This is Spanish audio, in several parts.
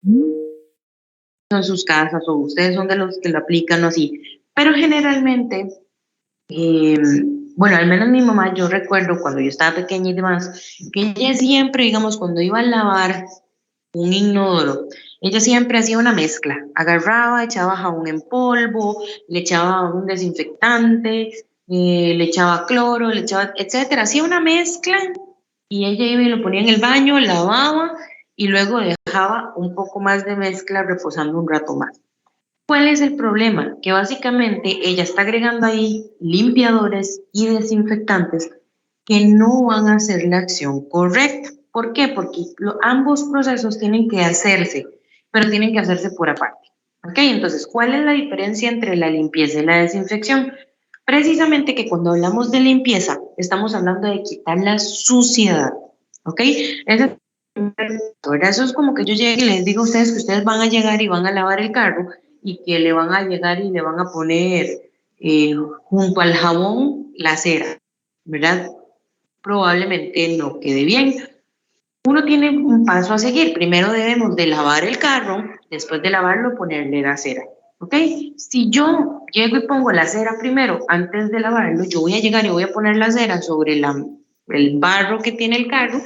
en sus casas o ustedes son de los que lo aplican o así, pero generalmente, eh, bueno, al menos mi mamá, yo recuerdo cuando yo estaba pequeña y demás, que ella siempre, digamos, cuando iba a lavar un inodoro, ella siempre hacía una mezcla, agarraba, echaba jabón en polvo, le echaba un desinfectante, le echaba cloro, le echaba, etcétera, hacía una mezcla y ella iba y lo ponía en el baño, lavaba y luego dejaba un poco más de mezcla reposando un rato más. ¿Cuál es el problema? Que básicamente ella está agregando ahí limpiadores y desinfectantes que no van a hacer la acción correcta. ¿Por qué? Porque ambos procesos tienen que hacerse, pero tienen que hacerse por aparte. ¿Ok? Entonces, ¿cuál es la diferencia entre la limpieza y la desinfección? Precisamente que cuando hablamos de limpieza, estamos hablando de quitar la suciedad. ¿Ok? Eso es como que yo llegue y les digo a ustedes que ustedes van a llegar y van a lavar el carro y que le van a llegar y le van a poner junto al jabón la cera, ¿verdad? Probablemente no quede bien. Uno tiene un paso a seguir. Primero debemos de lavar el carro, después de lavarlo ponerle la cera. ¿Ok? Si yo llego y pongo la cera primero antes de lavarlo, yo voy a llegar y voy a poner la cera sobre el barro que tiene el carro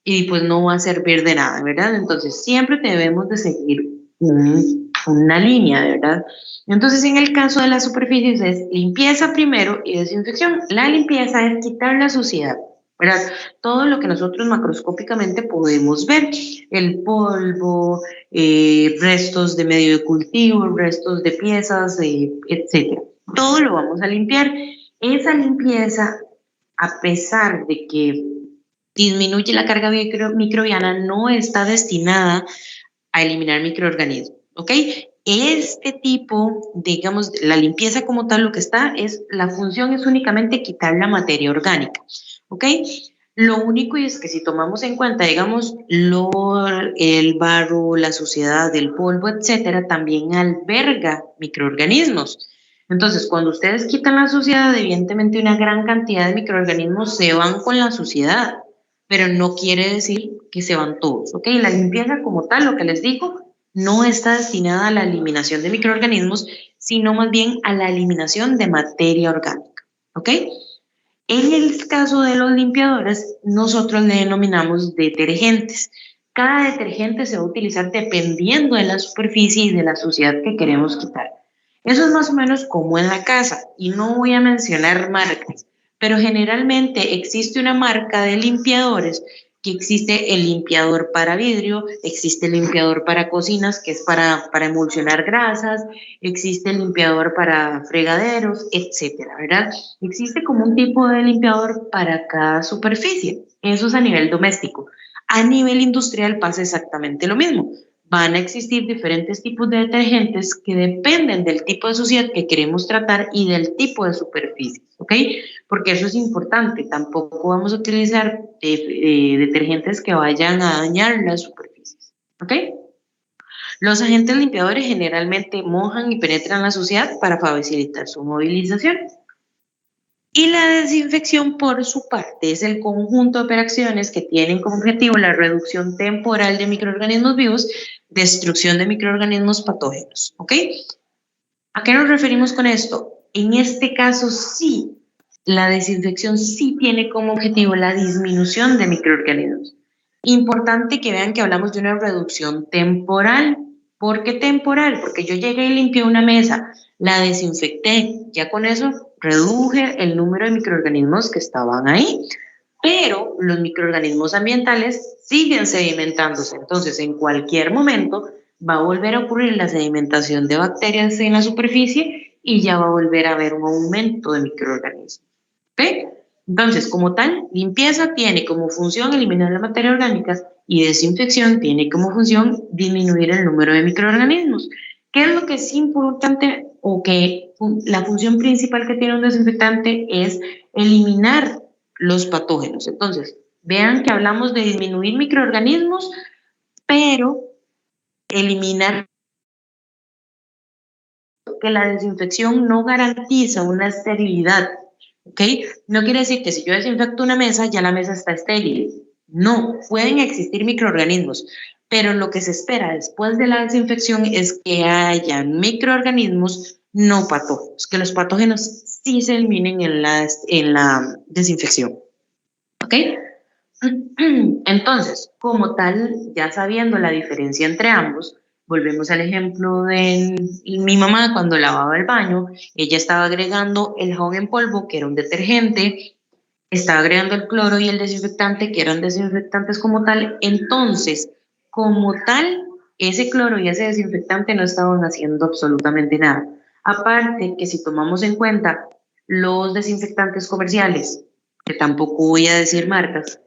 y pues no va a servir de nada, ¿verdad? Entonces siempre debemos de seguir una línea, ¿verdad? Entonces en el caso de las superficies es limpieza primero y desinfección. La limpieza es quitar la suciedad, ¿verdad? Todo lo que nosotros macroscópicamente podemos ver, el polvo, restos de medio de cultivo, restos de piezas, etcétera. Todo lo vamos a limpiar. Esa limpieza, a pesar de que disminuye la carga microbiana, no está destinada a eliminar microorganismos, ¿ok? Este tipo, digamos, la limpieza como tal, lo que está es, la función es únicamente quitar la materia orgánica, ¿ok? Lo único es que si tomamos en cuenta, digamos, el barro, la suciedad, el polvo, etcétera, también alberga microorganismos. Entonces, cuando ustedes quitan la suciedad, evidentemente una gran cantidad de microorganismos se van con la suciedad, pero no quiere decir que se van todos, ¿ok? La limpieza como tal, lo que les digo, no está destinada a la eliminación de microorganismos, sino más bien a la eliminación de materia orgánica, ¿ok? En el caso de los limpiadores, nosotros le denominamos detergentes. Cada detergente se va a utilizar dependiendo de la superficie y de la suciedad que queremos quitar. Eso es más o menos como en la casa, y no voy a mencionar marcas, pero generalmente existe una marca de limpiadores, que existe el limpiador para vidrio, existe el limpiador para cocinas, que es para emulsionar grasas, existe el limpiador para fregaderos, etcétera, ¿verdad? Existe como un tipo de limpiador para cada superficie. Eso es a nivel doméstico. A nivel industrial pasa exactamente lo mismo. Van a existir diferentes tipos de detergentes que dependen del tipo de suciedad que queremos tratar y del tipo de superficie, ¿ok? Porque eso es importante. Tampoco vamos a utilizar detergentes que vayan a dañar las superficies, ¿ok? Los agentes limpiadores generalmente mojan y penetran la suciedad para facilitar su movilización. Y la desinfección, por su parte, es el conjunto de operaciones que tienen como objetivo la reducción temporal de microorganismos vivos, destrucción de microorganismos patógenos. ¿Ok? ¿A qué nos referimos con esto? En este caso, sí, la desinfección sí tiene como objetivo la disminución de microorganismos. Importante que vean que hablamos de una reducción temporal. ¿Por qué temporal? Porque yo llegué y limpié una mesa, la desinfecté, ya con eso reduje el número de microorganismos que estaban ahí, pero los microorganismos ambientales siguen sedimentándose. Entonces, en cualquier momento va a volver a ocurrir la sedimentación de bacterias en la superficie y ya va a volver a haber un aumento de microorganismos. ¿Ok? Entonces, como tal, limpieza tiene como función eliminar la materia orgánica y desinfección tiene como función disminuir el número de microorganismos. ¿Qué es lo que es importante o que la función principal que tiene un desinfectante es eliminar los patógenos? Entonces, vean que hablamos de disminuir microorganismos, pero eliminar, que la desinfección no garantiza una esterilidad, ¿ok? No quiere decir que si yo desinfecto una mesa, ya la mesa está estéril. No, pueden existir microorganismos, pero lo que se espera después de la desinfección es que hayan microorganismos no patógenos, que los patógenos sí se eliminen en la desinfección. ¿Ok? Entonces, como tal, ya sabiendo la diferencia entre ambos, volvemos al ejemplo de mi mamá cuando lavaba el baño, ella estaba agregando el jabón en polvo, que era un detergente, estaba agregando el cloro y el desinfectante, que eran desinfectantes como tal. Entonces, como tal, ese cloro y ese desinfectante no estaban haciendo absolutamente nada. Aparte que si tomamos en cuenta los desinfectantes comerciales, que tampoco voy a decir marcas,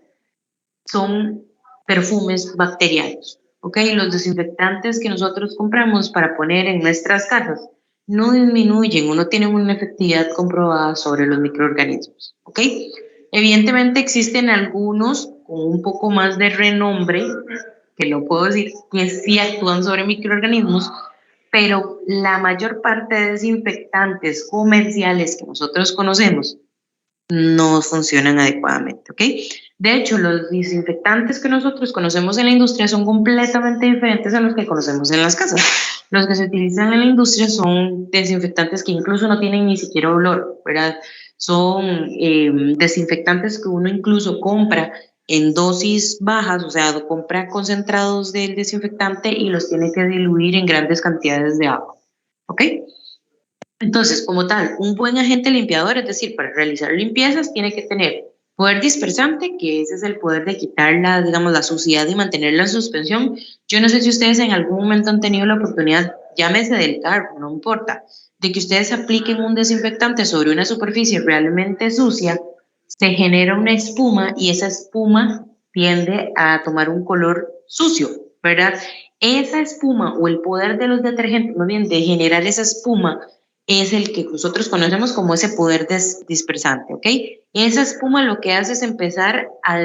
son perfumes bacterianos, ¿ok? Los desinfectantes que nosotros compramos para poner en nuestras casas no disminuyen o no tienen una efectividad comprobada sobre los microorganismos, ¿ok? Evidentemente existen algunos con un poco más de renombre, que no puedo decir que sí actúan sobre microorganismos, pero la mayor parte de desinfectantes comerciales que nosotros conocemos no funcionan adecuadamente, ¿ok? De hecho, los desinfectantes que nosotros conocemos en la industria son completamente diferentes a los que conocemos en las casas. Los que se utilizan en la industria son desinfectantes que incluso no tienen ni siquiera olor, ¿verdad? Son desinfectantes que uno incluso compra en dosis bajas, o sea, compra concentrados del desinfectante y los tiene que diluir en grandes cantidades de agua, ¿ok? Entonces, como tal, un buen agente limpiador, es decir, para realizar limpiezas, tiene que tener poder dispersante, que ese es el poder de quitar la, digamos, la suciedad y mantenerla en suspensión. Yo no sé si ustedes en algún momento han tenido la oportunidad, llámese del carro, no importa, de que ustedes apliquen un desinfectante sobre una superficie realmente sucia, se genera una espuma y esa espuma tiende a tomar un color sucio, ¿verdad? Esa espuma o el poder de los detergentes, más bien de generar esa espuma, es el que nosotros conocemos como ese poder dispersante, ¿ok? Esa espuma lo que hace es empezar a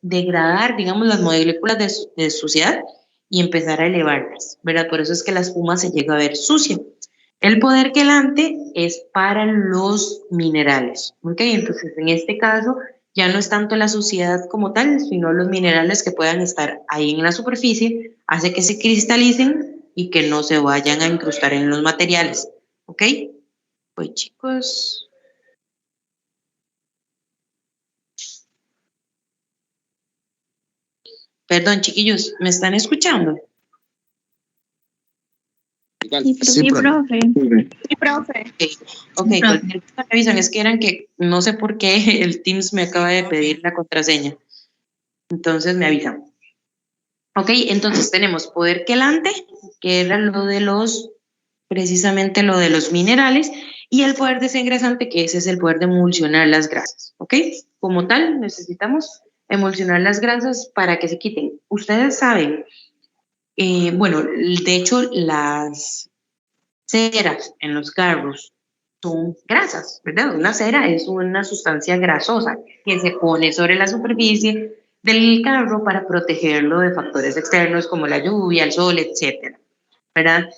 degradar, digamos, las moléculas de suciedad y empezar a elevarlas, ¿verdad? Por eso es que la espuma se llega a ver sucia. El poder quelante es para los minerales, ¿ok? Entonces, en este caso, ya no es tanto la suciedad como tal, sino los minerales que puedan estar ahí en la superficie, hace que se cristalicen y que no se vayan a incrustar en los materiales. ¿Ok? Pues chicos, perdón chiquillos, ¿me están escuchando? Sí, profe. Sí, profe. Ok, cualquier cosa me avisan, es que eran que no sé por qué el Teams me acaba de pedir la contraseña, entonces me avisan. Ok, entonces tenemos poder quelante, que era lo de los, precisamente lo de los minerales, y el poder desengrasante, que ese es el poder de emulsionar las grasas, ¿ok? Como tal, necesitamos emulsionar las grasas para que se quiten. Ustedes saben, bueno, de hecho, las ceras en los carros son grasas, ¿verdad? Una cera es una sustancia grasosa que se pone sobre la superficie del carro para protegerlo de factores externos como la lluvia, el sol, etcétera, ¿verdad?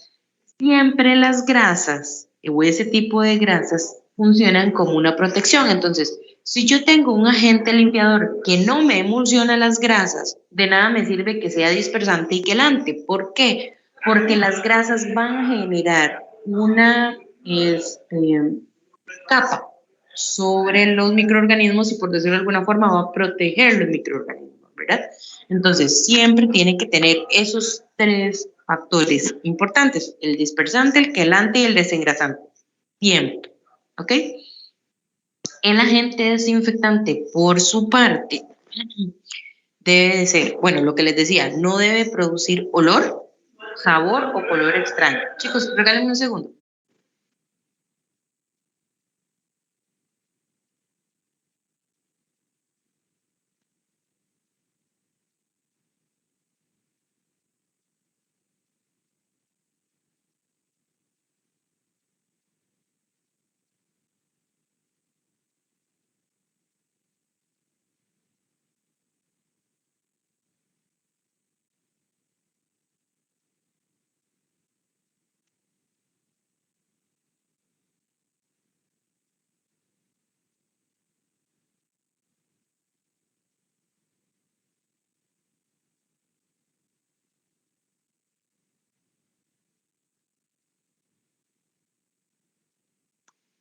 Siempre las grasas o ese tipo de grasas funcionan como una protección. Entonces, si yo tengo un agente limpiador que no me emulsiona las grasas, de nada me sirve que sea dispersante y quelante. ¿Por qué? Porque las grasas van a generar una capa sobre los microorganismos y por decirlo de alguna forma va a proteger los microorganismos, ¿verdad? Entonces siempre tiene que tener esos tres factores importantes, el dispersante, el quelante y el desengrasante, siempre, ¿ok? El agente desinfectante, por su parte, debe de ser, bueno, lo que les decía, no debe producir olor, sabor o color extraño. Chicos, regálenme un segundo.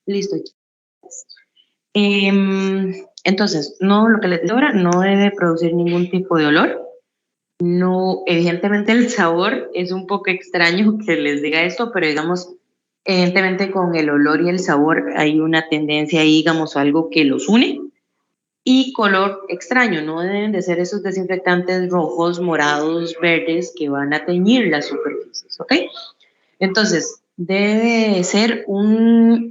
Listo. Entonces, no, lo que les digo ahora no debe producir ningún tipo de olor. No, evidentemente el sabor es un poco extraño que les diga esto, pero digamos, evidentemente con el olor y el sabor hay una tendencia ahí, digamos, algo que los une. Y color extraño, no deben de ser esos desinfectantes rojos, morados, verdes que van a teñir las superficies, ¿ok? Entonces, debe ser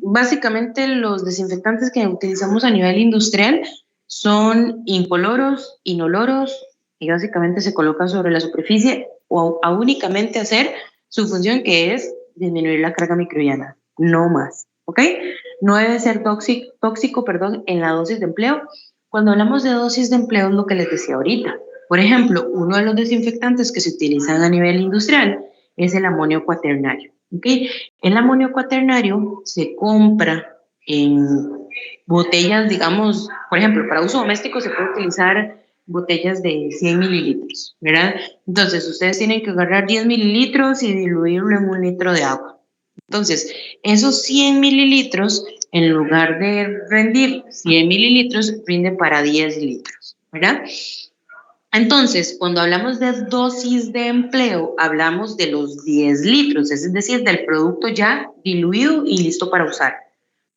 básicamente los desinfectantes que utilizamos a nivel industrial son incoloros, inoloros y básicamente se colocan sobre la superficie o a únicamente hacer su función que es disminuir la carga microbiana, no más, ¿ok? No debe ser tóxico, perdón, en la dosis de empleo. Cuando hablamos de dosis de empleo es lo que les decía ahorita. Por ejemplo, uno de los desinfectantes que se utilizan a nivel industrial es el amonio cuaternario. ¿Okay? El amonio cuaternario se compra en botellas, digamos, por ejemplo, para uso doméstico se puede utilizar botellas de 100 mililitros, ¿verdad? Entonces, ustedes tienen que agarrar 10 mililitros y diluirlo en 1 litro de agua. Entonces, esos 100 mililitros, en lugar de rendir 100 mililitros, rinde para 10 litros, ¿verdad? Entonces, cuando hablamos de dosis de empleo, hablamos de los 10 litros, es decir, del producto ya diluido y listo para usar.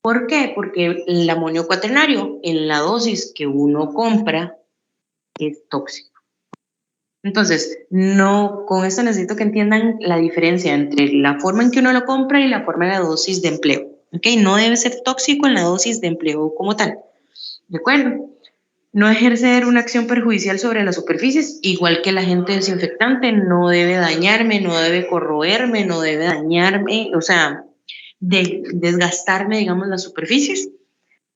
¿Por qué? Porque el amonio cuaternario en la dosis que uno compra es tóxico. Entonces, no, con esto necesito que entiendan la diferencia entre la forma en que uno lo compra y la forma de la dosis de empleo. ¿Ok? No debe ser tóxico en la dosis de empleo como tal. ¿De acuerdo? No ejercer una acción perjudicial sobre las superficies, igual que el agente desinfectante, no debe dañarme, no debe corroerme, no debe dañarme, o sea, desgastarme, digamos, las superficies.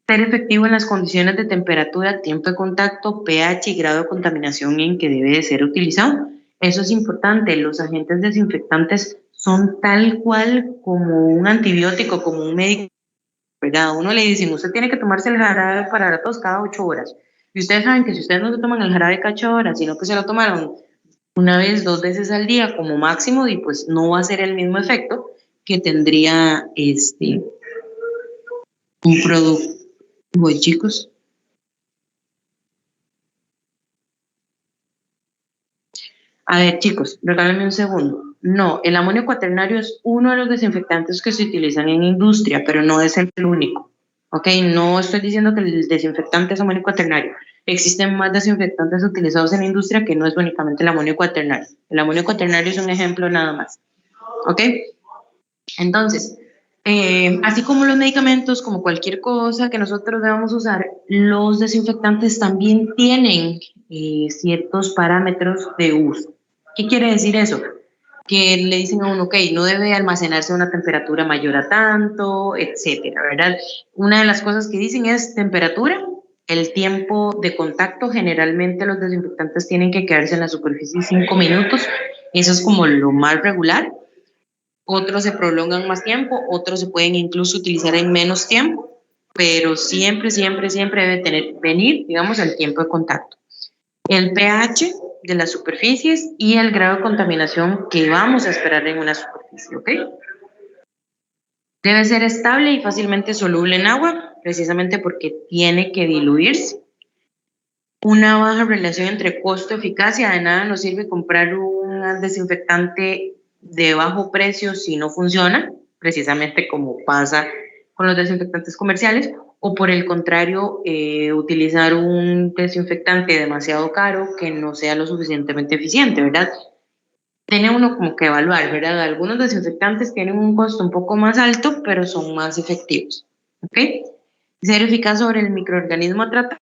Ser efectivo en las condiciones de temperatura, tiempo de contacto, pH y grado de contaminación en que debe de ser utilizado. Eso es importante. Los agentes desinfectantes son tal cual como un antibiótico, como un médico. ¿Verdad? A uno le dicen, usted tiene que tomarse el jarabe para la tos cada 8 horas. Y ustedes saben que si ustedes no se toman el jarabe cada 8 horas, sino que se lo tomaron una vez, 2 veces al día como máximo, y pues no va a ser el mismo efecto que tendría un producto. Voy, chicos. A ver, chicos, regálenme un segundo. No, el amonio cuaternario es uno de los desinfectantes que se utilizan en industria, pero no es el único. ¿Ok? No estoy diciendo que el desinfectante es amonio cuaternario. Existen más desinfectantes utilizados en la industria que no es únicamente el amonio cuaternario. El amonio cuaternario es un ejemplo nada más. ¿Ok? Entonces, así como los medicamentos, como cualquier cosa que nosotros debamos usar, los desinfectantes también tienen ciertos parámetros de uso. ¿Qué quiere decir eso? Que le dicen a uno, ok, no debe almacenarse a una temperatura mayor a tanto, etcétera, ¿verdad? Una de las cosas que dicen es temperatura, el tiempo de contacto, generalmente los desinfectantes tienen que quedarse en la superficie 5 minutos, eso es como lo más regular. Otros se prolongan más tiempo, otros se pueden incluso utilizar en menos tiempo, pero siempre, siempre, siempre debe venir, digamos, el tiempo de contacto. El pH de las superficies y el grado de contaminación que vamos a esperar en una superficie, ¿ok? Debe ser estable y fácilmente soluble en agua, precisamente porque tiene que diluirse. Una baja relación entre costo-eficacia, de nada nos sirve comprar un desinfectante de bajo precio si no funciona, precisamente como pasa con los desinfectantes comerciales, o por el contrario, utilizar un desinfectante demasiado caro que no sea lo suficientemente eficiente, ¿verdad? Tiene uno como que evaluar, ¿verdad? Algunos desinfectantes tienen un costo un poco más alto, pero son más efectivos, ¿ok? Ser eficaz sobre el microorganismo a tratar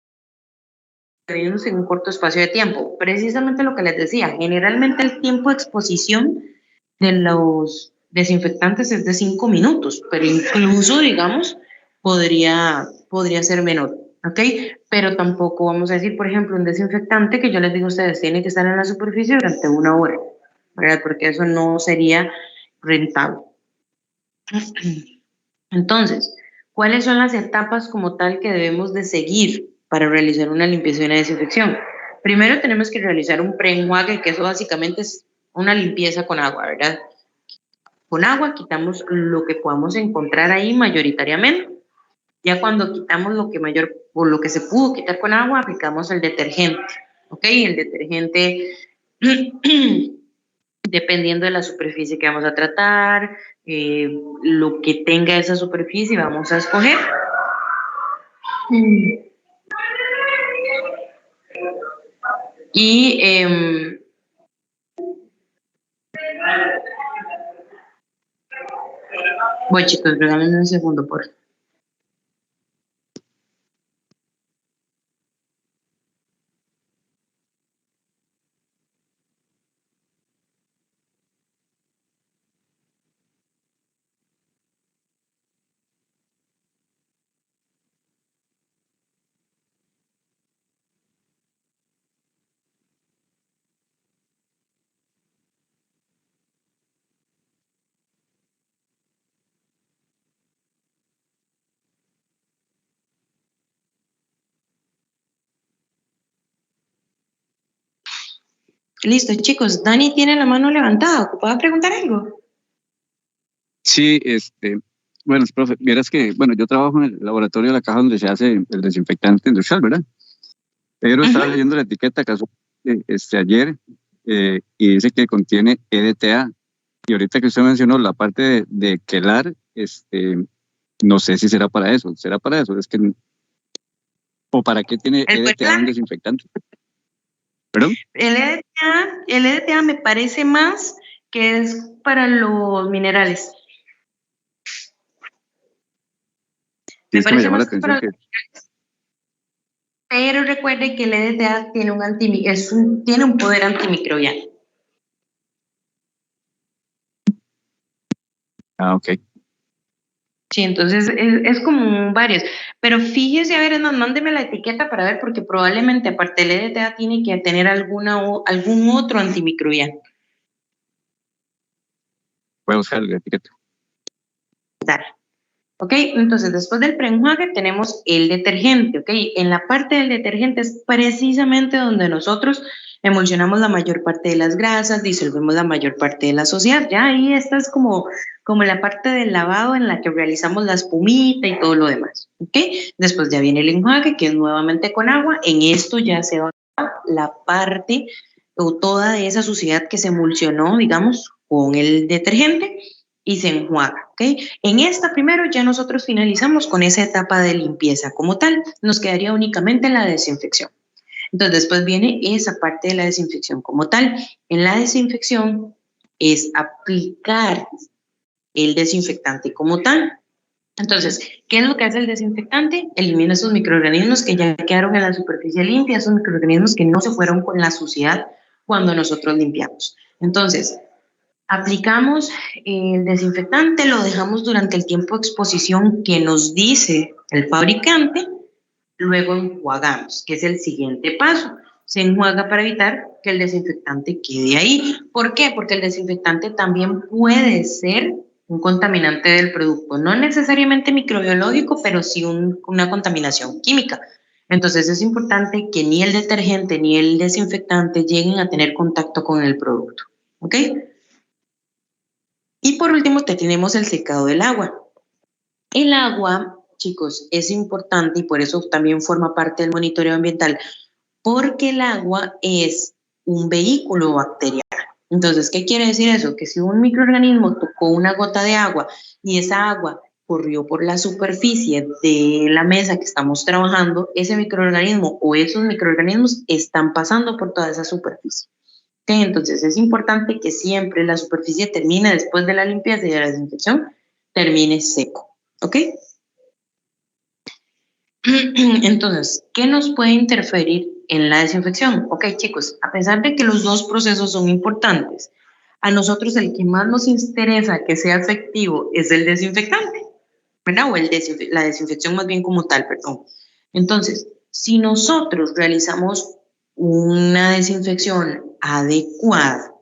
en un corto espacio de tiempo. Precisamente lo que les decía, generalmente el tiempo de exposición de los desinfectantes es de 5 minutos, pero incluso, digamos, podría ser menor, ¿ok? Pero tampoco vamos a decir, por ejemplo, un desinfectante que yo les digo a ustedes, tiene que estar en la superficie durante 1 hora, ¿verdad? Porque eso no sería rentable. Entonces, ¿cuáles son las etapas como tal que debemos de seguir para realizar una limpieza y una desinfección? Primero tenemos que realizar un preenjuague, que eso básicamente es una limpieza con agua, ¿verdad? Con agua quitamos lo que podamos encontrar ahí mayoritariamente. Ya cuando quitamos lo que mayor, o lo que se pudo quitar con agua, aplicamos el detergente, ¿ok? El detergente, dependiendo de la superficie que vamos a tratar, lo que tenga esa superficie vamos a escoger. Y voy, chicos, regálenme un segundo, por favor. Listo, chicos. Dani tiene la mano levantada. ¿Ocupaba preguntar algo? Sí, bueno, profe, vieras que, bueno, yo trabajo en el laboratorio de la caja donde se hace el desinfectante industrial, ¿verdad? Pero estaba leyendo la etiqueta ayer y dice que contiene EDTA. Y ahorita que usted mencionó la parte de quelar, no sé si será para eso. ¿Será para eso? Es que, ¿o para qué tiene EDTA un desinfectante? ¿Perdón? El EDTA me parece más que es para los minerales. Sí, es que me llamó la atención que... Pero recuerde que el EDTA tiene tiene un poder antimicrobiano. Ah, ok. Sí, entonces es como varios. Pero fíjese, a ver, no, mándeme la etiqueta para ver, porque probablemente aparte del EDTA tiene que tener algún otro antimicrobiano. Voy a buscar la etiqueta. Dale. Ok, entonces después del preenjuague tenemos el detergente, ok. En la parte del detergente es precisamente donde nosotros emulsionamos la mayor parte de las grasas, disolvemos la mayor parte de la suciedad. Ya ahí esta es como la parte del lavado en la que realizamos la espumita y todo lo demás, ok. Después ya viene el enjuague, que es nuevamente con agua. En esto ya se va la parte o toda esa suciedad que se emulsionó, digamos, con el detergente y se enjuaga, ¿ok? En esta primero ya nosotros finalizamos con esa etapa de limpieza como tal, nos quedaría únicamente la desinfección. Entonces después viene esa parte de la desinfección como tal. En la desinfección es aplicar el desinfectante como tal. Entonces, ¿qué es lo que hace el desinfectante? Elimina esos microorganismos que ya quedaron en la superficie limpia, esos microorganismos que no se fueron con la suciedad cuando nosotros limpiamos. Entonces, aplicamos el desinfectante, lo dejamos durante el tiempo de exposición que nos dice el fabricante, luego enjuagamos, que es el siguiente paso. Se enjuaga para evitar que el desinfectante quede ahí. ¿Por qué? Porque el desinfectante también puede ser un contaminante del producto, no necesariamente microbiológico, pero sí una contaminación química. Entonces es importante que ni el detergente ni el desinfectante lleguen a tener contacto con el producto. ¿Ok? Y por último, tenemos el secado del agua. El agua, chicos, es importante y por eso también forma parte del monitoreo ambiental, porque el agua es un vehículo bacteriano. Entonces, ¿qué quiere decir eso? Que si un microorganismo tocó una gota de agua y esa agua corrió por la superficie de la mesa que estamos trabajando, ese microorganismo o esos microorganismos están pasando por toda esa superficie. ¿Okay? Entonces, es importante que siempre la superficie termine después de la limpieza y de la desinfección, termine seco. ¿Ok? Entonces, ¿qué nos puede interferir en la desinfección? Ok, chicos, a pesar de que los dos procesos son importantes, a nosotros el que más nos interesa que sea efectivo es el desinfectante, ¿verdad? O la desinfección más bien como tal, perdón. Entonces, si nosotros realizamos una desinfección adecuada,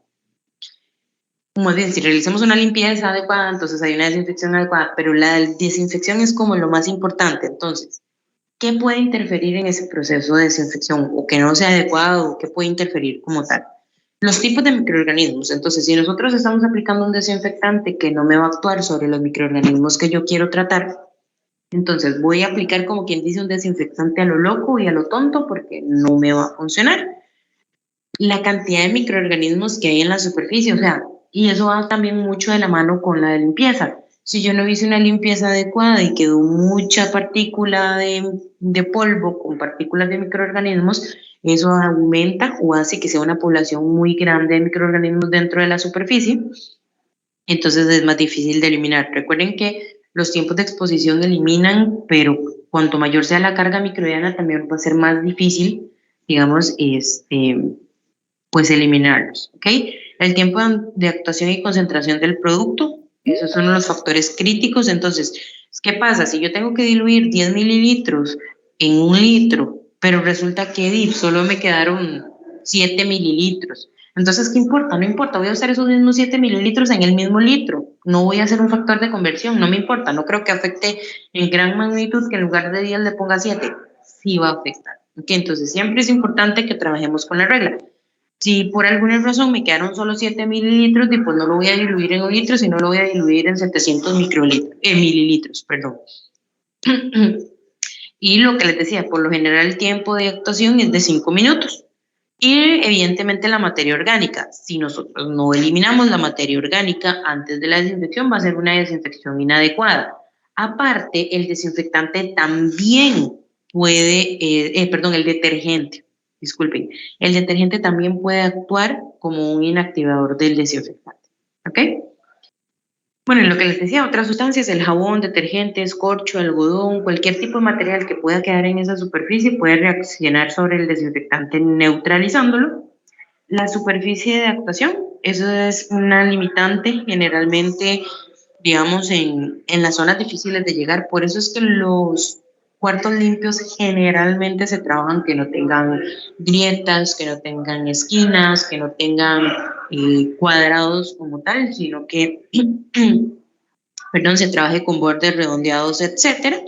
como bien, si realizamos una limpieza adecuada, entonces hay una desinfección adecuada, pero la desinfección es como lo más importante. Entonces, ¿qué puede interferir en ese proceso de desinfección o que no sea adecuado o qué puede interferir como tal? Los tipos de microorganismos. Entonces, si nosotros estamos aplicando un desinfectante que no me va a actuar sobre los microorganismos que yo quiero tratar, Entonces voy a aplicar, como quien dice, un desinfectante a lo loco y a lo tonto porque no me va a funcionar. La cantidad de microorganismos que hay en la superficie, o sea, y eso va también mucho de la mano con la de limpieza. Si yo no hice una limpieza adecuada y quedó mucha partícula de polvo con partículas de microorganismos, eso aumenta o hace que sea una población muy grande de microorganismos dentro de la superficie, entonces es más difícil de eliminar. Recuerden que los tiempos de exposición eliminan, pero cuanto mayor sea la carga microbiana, también va a ser más difícil, digamos, pues eliminarlos, ¿ok? El tiempo de actuación y concentración del producto, esos son los factores críticos. Entonces, ¿qué pasa? Si yo tengo que diluir 10 mililitros en 1 litro, pero resulta que solo me quedaron 7 mililitros. Entonces, ¿qué importa? No importa, voy a usar esos mismos 7 mililitros en el mismo litro. No voy a hacer un factor de conversión, no me importa. No creo que afecte en gran magnitud que en lugar de 10 le ponga 7. Sí va a afectar. ¿Ok? Entonces, siempre es importante que trabajemos con la regla. Si por alguna razón me quedaron solo 7 mililitros, pues no lo voy a diluir en 1 litro, sino lo voy a diluir en 700 mililitros, perdón. Y lo que les decía, por lo general el tiempo de actuación es de 5 minutos. Y evidentemente la materia orgánica, si nosotros no eliminamos la materia orgánica antes de la desinfección, va a ser una desinfección inadecuada. Aparte, el desinfectante también puede, el detergente, disculpen, el detergente también puede actuar como un inactivador del desinfectante. ¿Ok? Bueno, lo que les decía, otras sustancias, el jabón, detergentes, corcho, algodón, cualquier tipo de material que pueda quedar en esa superficie puede reaccionar sobre el desinfectante neutralizándolo. La superficie de actuación, eso es una limitante generalmente, digamos, en las zonas difíciles de llegar. Por eso es que los cuartos limpios generalmente se trabajan que no tengan grietas, que no tengan esquinas, que no tengan cuadrados como tal, sino que, perdón, se trabaje con bordes redondeados, etcétera.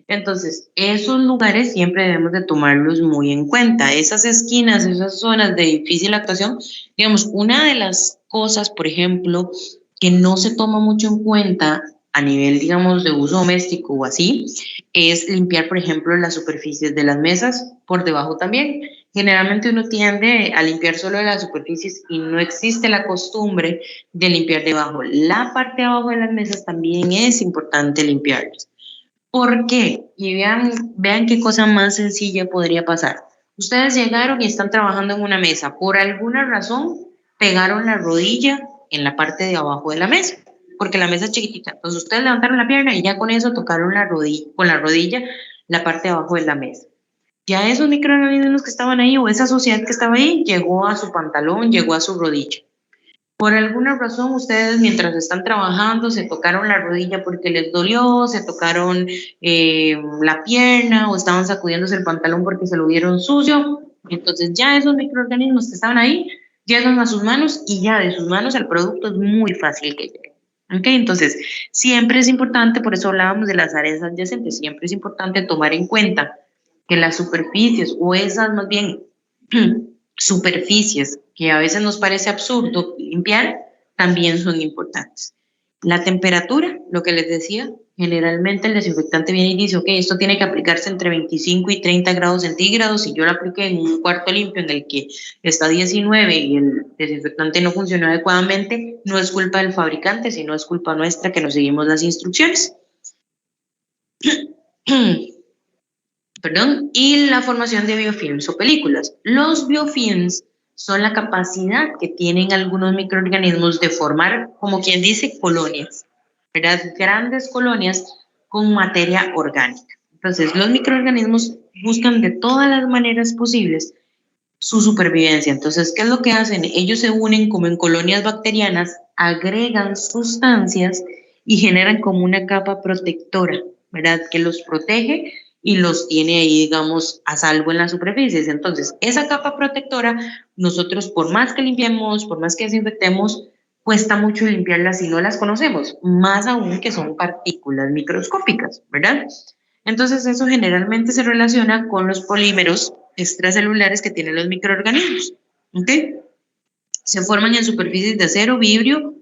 Entonces, esos lugares siempre debemos de tomarlos muy en cuenta. Esas esquinas, esas zonas de difícil actuación, digamos, una de las cosas, por ejemplo, que no se toma mucho en cuenta a nivel, digamos, de uso doméstico o así, es limpiar, por ejemplo, las superficies de las mesas, por debajo también. Generalmente uno tiende a limpiar solo de las superficies y no existe la costumbre de limpiar debajo. La parte de abajo de las mesas también es importante limpiarlas. ¿Por qué? Y vean qué cosa más sencilla podría pasar. Ustedes llegaron y están trabajando en una mesa. Por alguna razón, pegaron la rodilla en la parte de abajo de la mesa, porque la mesa es chiquitita. Entonces, ustedes levantaron la pierna y ya con eso tocaron la rodilla, con la rodilla la parte de abajo de la mesa. Ya esos microorganismos que estaban ahí o esa suciedad que estaba ahí llegó a su pantalón, llegó a su rodilla. Por alguna razón, ustedes mientras están trabajando se tocaron la rodilla porque les dolió, se tocaron la pierna o estaban sacudiéndose el pantalón porque se lo vieron sucio. Entonces ya esos microorganismos que estaban ahí llegan a sus manos y ya de sus manos el producto es muy fácil que llegue. ¿Ok? Entonces, siempre es importante, por eso hablábamos de las áreas adyacentes, siempre es importante tomar en cuenta que las superficies o esas más bien superficies que a veces nos parece absurdo limpiar, también son importantes. La temperatura, lo que les decía, generalmente el desinfectante viene y dice, ok, esto tiene que aplicarse entre 25 y 30 grados centígrados. Si yo lo apliqué en un cuarto limpio en el que está 19 y el desinfectante no funcionó adecuadamente, no es culpa del fabricante, sino es culpa nuestra que no seguimos las instrucciones. Perdón, y la formación de biofilms o películas. Los biofilms son la capacidad que tienen algunos microorganismos de formar, como quien dice, colonias, ¿verdad? Grandes colonias con materia orgánica. Entonces, los microorganismos buscan de todas las maneras posibles su supervivencia. Entonces, ¿qué es lo que hacen? Ellos se unen como en colonias bacterianas, agregan sustancias y generan como una capa protectora, ¿verdad? Que los protege y los tiene ahí, digamos, a salvo en las superficies. Entonces, esa capa protectora, nosotros por más que limpiemos, por más que desinfectemos, cuesta mucho limpiarlas si no las conocemos, más aún que son partículas microscópicas, ¿verdad? Entonces, eso generalmente se relaciona con los polímeros extracelulares que tienen los microorganismos. ¿Ok? Se forman en superficies de acero, vidrio,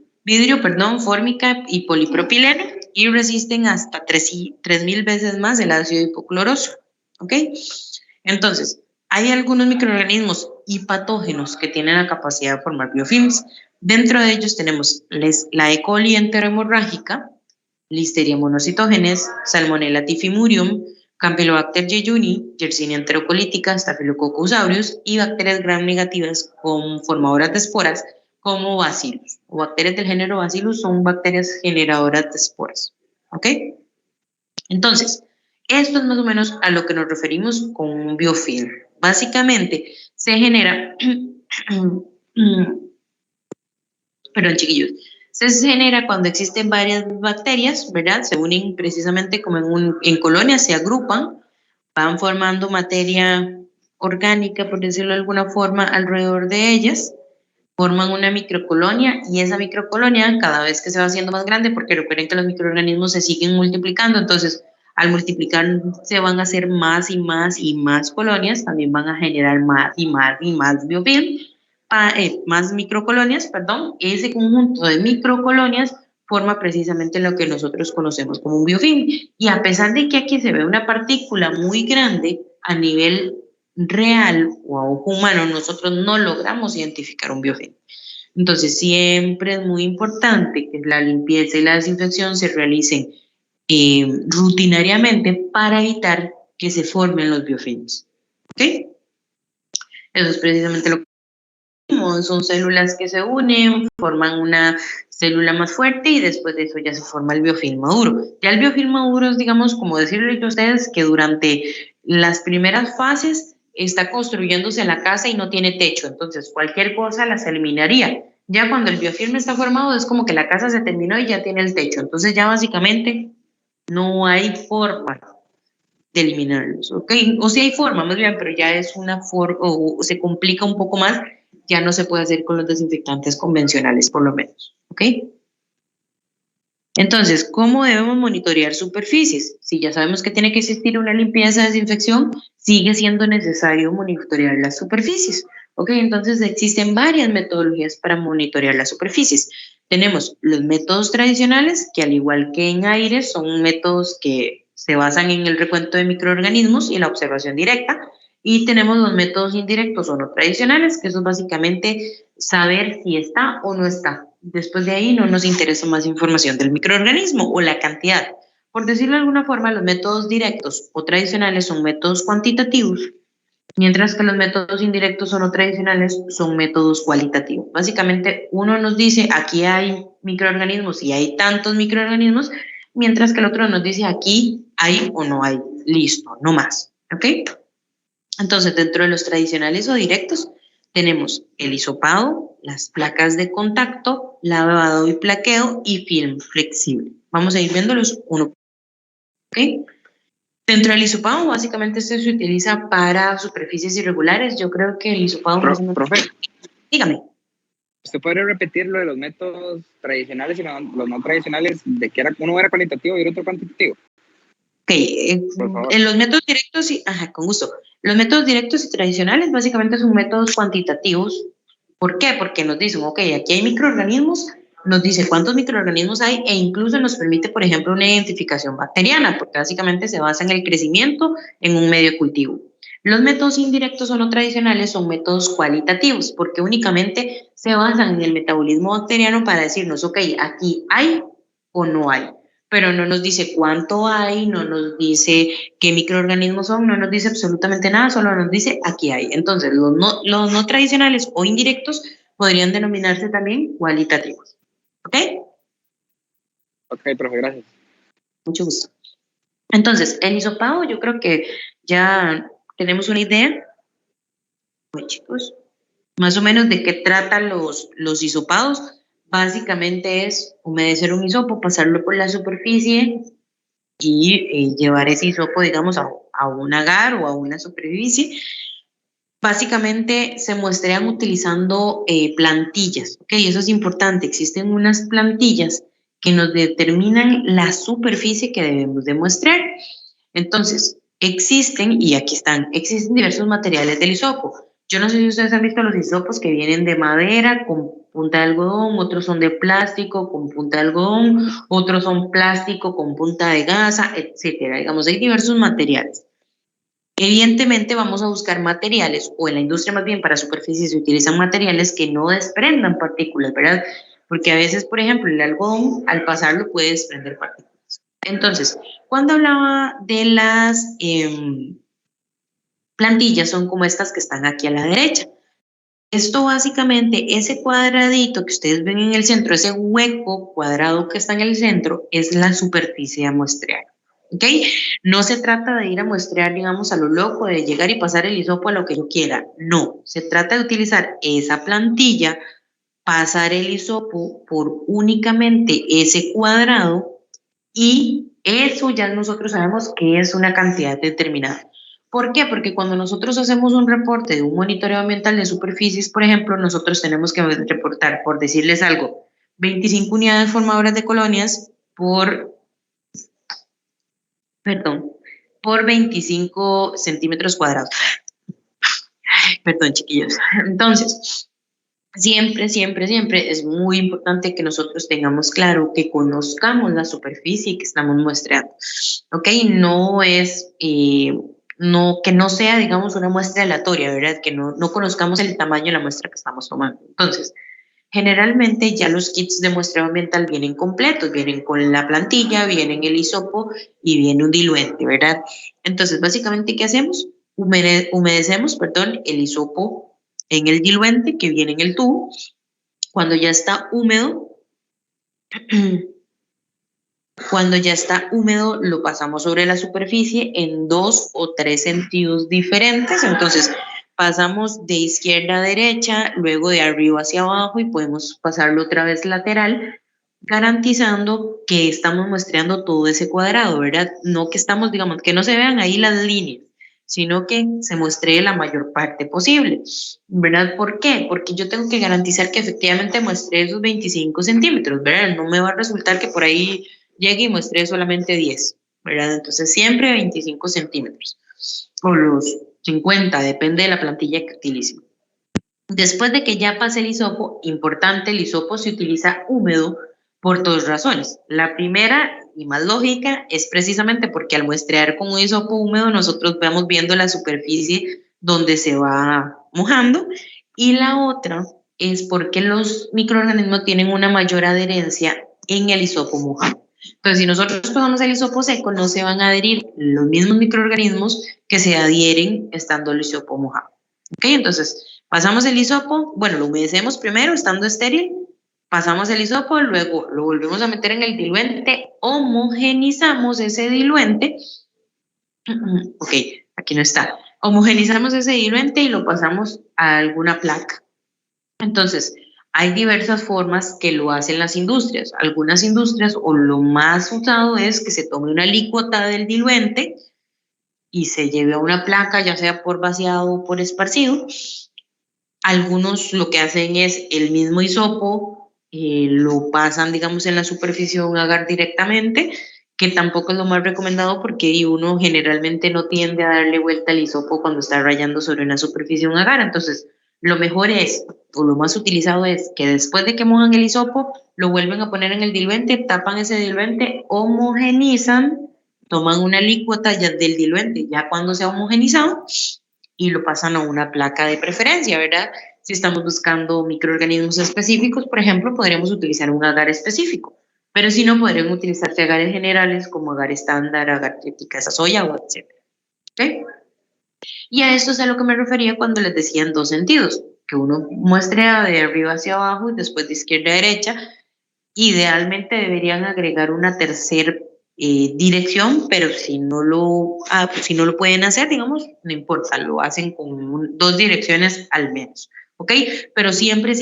fórmica y polipropileno. y resisten hasta 3.000 veces más el ácido hipocloroso, ¿ok? Entonces, hay algunos microorganismos y patógenos que tienen la capacidad de formar biofilms. Dentro de ellos tenemos la E. coli enterohemorrágica, Listeria monocytogenes, Salmonella typhimurium, Campylobacter jejuni, Yersinia enterocolítica, Staphylococcus aureus y bacterias gram negativas con formadoras de esporas como Bacillus. O bacterias del género Bacillus son bacterias generadoras de esporas. ¿Ok? Entonces, esto es más o menos a lo que nos referimos con un biofilm. Básicamente, se genera... Perdón, chiquillos. Se genera cuando existen varias bacterias, ¿verdad? Se unen precisamente como en colonias, se agrupan, van formando materia orgánica, por decirlo de alguna forma, alrededor de ellas, forman una microcolonia y esa microcolonia cada vez que se va haciendo más grande, porque recuerden que los microorganismos se siguen multiplicando, entonces al multiplicar se van a hacer más y más y más colonias, también van a generar más y más y más biofilm, más microcolonias, perdón. Ese conjunto de microcolonias forma precisamente lo que nosotros conocemos como un biofilm. Y a pesar de que aquí se ve una partícula muy grande a nivel real o a ojo humano, nosotros no logramos identificar un biofilm. Entonces, siempre es muy importante que la limpieza y la desinfección se realicen rutinariamente para evitar que se formen los biofilms. ¿Ok? Eso es precisamente lo que son células que se unen, forman una célula más fuerte y después de eso ya se forma el biofilm maduro. Ya el biofilm maduro es, digamos, como decirles a ustedes que durante las primeras fases está construyéndose la casa y no tiene techo, entonces cualquier cosa las eliminaría. Ya cuando el biofilm está formado es como que la casa se terminó y ya tiene el techo, entonces ya básicamente no hay forma de eliminarlos, ¿ok? O sí hay forma, más bien, pero ya es una forma, o se complica un poco más, ya no se puede hacer con los desinfectantes convencionales, por lo menos, ¿ok? Entonces, ¿cómo debemos monitorear superficies? Si ya sabemos que tiene que existir una limpieza, desinfección, sigue siendo necesario monitorear las superficies, ¿ok? Entonces, existen varias metodologías para monitorear las superficies. Tenemos los métodos tradicionales, que al igual que en aire, son métodos que se basan en el recuento de microorganismos y la observación directa. Y tenemos los métodos indirectos o no tradicionales, que eso es básicamente saber si está o no está. Después de ahí no nos interesa más información del microorganismo o la cantidad. Por decirlo de alguna forma, los métodos directos o tradicionales son métodos cuantitativos, mientras que los métodos indirectos o no tradicionales son métodos cualitativos. Básicamente, uno nos dice aquí hay microorganismos y hay tantos microorganismos, mientras que el otro nos dice aquí hay o no hay. Listo, no más. ¿Ok? Entonces, dentro de los tradicionales o directos, tenemos el hisopado, las placas de contacto, lavado y plaqueo y film flexible. Vamos a ir viéndolos uno. ¿Ok? Dentro del hisopado, básicamente este se utiliza para superficies irregulares. Yo creo que el hisopado... Profe, dígame. ¿usted podría repetir lo de los métodos tradicionales y los no tradicionales, de que uno era cualitativo y el otro cuantitativo? Ok, en los métodos directos, con gusto. Los métodos directos y tradicionales básicamente son métodos cuantitativos. ¿Por qué? Porque nos dicen, ok, aquí hay microorganismos, nos dice cuántos microorganismos hay e incluso nos permite, por ejemplo, una identificación bacteriana, porque básicamente se basa en el crecimiento en un medio de cultivo. Los métodos indirectos o no tradicionales son métodos cualitativos, porque únicamente se basan en el metabolismo bacteriano para decirnos, ok, aquí hay o no hay, pero no nos dice cuánto hay, no nos dice qué microorganismos son, no nos dice absolutamente nada, solo nos dice aquí hay. Entonces, los no tradicionales o indirectos podrían denominarse también cualitativos. ¿Ok? Ok, profe, gracias. Mucho gusto. Entonces, el hisopado, yo creo que ya tenemos una idea, bueno, chicos, más o menos de qué tratan los hisopados. Básicamente es humedecer un hisopo, pasarlo por la superficie y llevar ese hisopo, digamos, a un agar o a una superficie. Básicamente se muestrean utilizando plantillas, ¿ok? Eso es importante. Existen unas plantillas que nos determinan la superficie que debemos de muestrear. Entonces, existen diversos materiales del hisopo. Yo no sé si ustedes han visto los hisopos que vienen de madera con punta de algodón, otros son de plástico con punta de algodón, otros son plástico con punta de gasa, etcétera. Digamos, hay diversos materiales. Evidentemente vamos a buscar materiales, o en la industria más bien para superficies se utilizan materiales que no desprendan partículas, ¿verdad? Porque a veces, por ejemplo, el algodón al pasarlo puede desprender partículas. Entonces, cuando hablaba de las plantillas, son como estas que están aquí a la derecha. Esto básicamente, ese cuadradito que ustedes ven en el centro, ese hueco cuadrado que está en el centro, es la superficie a muestrear. ¿Ok? No se trata de ir a muestrear, digamos, a lo loco, de llegar y pasar el hisopo a lo que yo quiera. No, se trata de utilizar esa plantilla, pasar el hisopo por únicamente ese cuadrado y eso ya nosotros sabemos que es una cantidad determinada. ¿Por qué? Porque cuando nosotros hacemos un reporte de un monitoreo ambiental de superficies, por ejemplo, nosotros tenemos que reportar, por decirles algo, 25 unidades formadoras de colonias por 25 centímetros cuadrados. Perdón, chiquillos. Entonces, siempre es muy importante que nosotros tengamos claro, que conozcamos la superficie que estamos muestreando. ¿Ok? No es, que no sea, digamos, una muestra aleatoria, ¿verdad? Que no conozcamos el tamaño de la muestra que estamos tomando. Entonces, generalmente ya los kits de muestreo ambiental vienen completos, vienen con la plantilla, vienen el hisopo y viene un diluente, ¿verdad? Entonces, básicamente, ¿qué hacemos? Humedecemos, el hisopo en el diluente que viene en el tubo. Cuando ya está húmedo, lo pasamos sobre la superficie en 2 o 3 sentidos diferentes. Entonces, pasamos de izquierda a derecha, luego de arriba hacia abajo y podemos pasarlo otra vez lateral, garantizando que estamos muestreando todo ese cuadrado, ¿verdad? No que estamos, digamos, que no se vean ahí las líneas, sino que se muestre la mayor parte posible, ¿verdad? ¿Por qué? Porque yo tengo que garantizar que efectivamente muestre esos 25 centímetros, ¿verdad? No me va a resultar que por ahí llegue y muestre solamente 10, ¿verdad? Entonces siempre 25 centímetros o los 50, depende de la plantilla que utilicen. Después de que ya pase el hisopo, importante, el hisopo se utiliza húmedo por dos razones. La primera y más lógica es precisamente porque al muestrear con un hisopo húmedo nosotros vamos viendo la superficie donde se va mojando, y la otra es porque los microorganismos tienen una mayor adherencia en el hisopo mojado. Entonces, si nosotros tomamos el hisopo seco, no se van a adherir los mismos microorganismos que se adhieren estando el hisopo mojado. ¿Ok? Entonces, pasamos el hisopo, bueno, lo humedecemos primero estando estéril, pasamos el hisopo, luego lo volvemos a meter en el diluente, homogenizamos ese diluente. Ok, aquí no está. Homogenizamos ese diluente y lo pasamos a alguna placa. Entonces, hay diversas formas que lo hacen las industrias. Algunas industrias, o lo más usado es que se tome una alícuota del diluente y se lleve a una placa, ya sea por vaciado o por esparcido. Algunos lo que hacen es el mismo hisopo, lo pasan, digamos, en la superficie de un agar directamente, que tampoco es lo más recomendado porque uno generalmente no tiende a darle vuelta al hisopo cuando está rayando sobre una superficie de un agar. Entonces, lo mejor es, o lo más utilizado es, que después de que mojan el hisopo, lo vuelven a poner en el diluente, tapan ese diluente, homogenizan, toman una alícuota ya del diluente, ya cuando se ha homogenizado, y lo pasan a una placa de preferencia, ¿verdad? Si estamos buscando microorganismos específicos, por ejemplo, podríamos utilizar un agar específico, pero si no, podrían utilizarse agares generales como agar estándar, agar triticasa soya o etc. ¿Okay? Y a esto es a lo que me refería cuando les decía en dos sentidos, que uno muestrea de arriba hacia abajo y después de izquierda a derecha. Idealmente deberían agregar una tercera dirección, pero si no lo pueden hacer, digamos, no importa, lo hacen con dos direcciones al menos, ¿ok? Pero siempre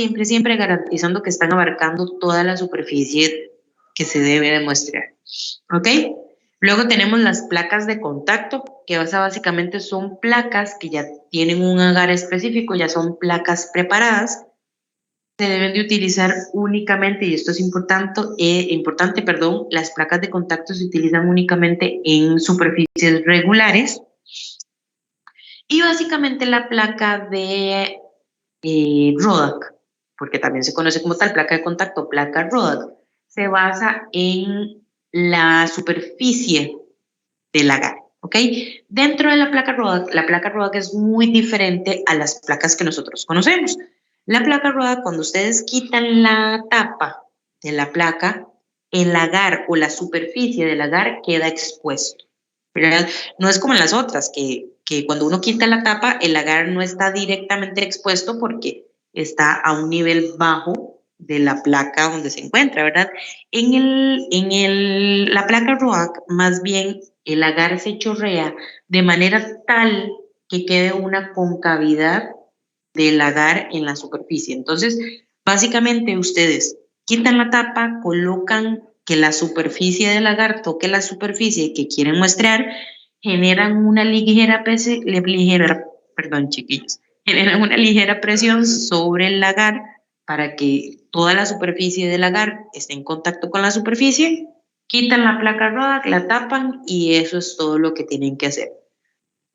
garantizando que están abarcando toda la superficie que se debe demostrar, ¿ok? Luego tenemos las placas de contacto, que básicamente son placas que ya tienen un agar específico, ya son placas preparadas. Se deben de utilizar únicamente, y esto es importante, las placas de contacto se utilizan únicamente en superficies regulares. Y básicamente la placa de Rodak, porque también se conoce como tal placa de contacto, placa Rodak, se basa en la superficie del agar, ¿ok? Dentro de la placa Rodak es muy diferente a las placas que nosotros conocemos. La placa Rodak, cuando ustedes quitan la tapa de la placa, el agar o la superficie del agar queda expuesto, ¿verdad? No es como en las otras, que cuando uno quita la tapa, el agar no está directamente expuesto porque está a un nivel bajo de la placa donde se encuentra, ¿verdad? La placa ROAC, más bien, el agar se chorrea de manera tal que quede una concavidad del agar en la superficie. Entonces, básicamente ustedes quitan la tapa, colocan que la superficie del agar toque la superficie que quieren muestrear, generan una perdón, chiquillos, generan una ligera presión sobre el agar para que toda la superficie del agar esté en contacto con la superficie, quitan la placa ROAC, la tapan y eso es todo lo que tienen que hacer.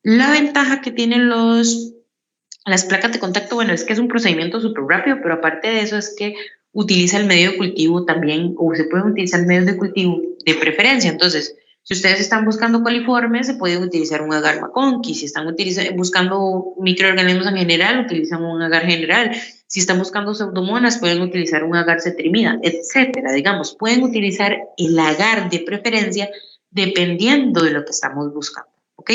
La ventaja que tienen las placas de contacto, bueno, es que es un procedimiento súper rápido, pero aparte de eso es que utiliza el medio de cultivo también, o se pueden utilizar medios de cultivo de preferencia. Entonces, si ustedes están buscando coliformes, se puede utilizar un agar McConkey. Si están buscando microorganismos en general, utilizan un agar general. Si están buscando pseudomonas, pueden utilizar un agar cetrimida, etcétera. Digamos, pueden utilizar el agar de preferencia dependiendo de lo que estamos buscando. ¿Ok?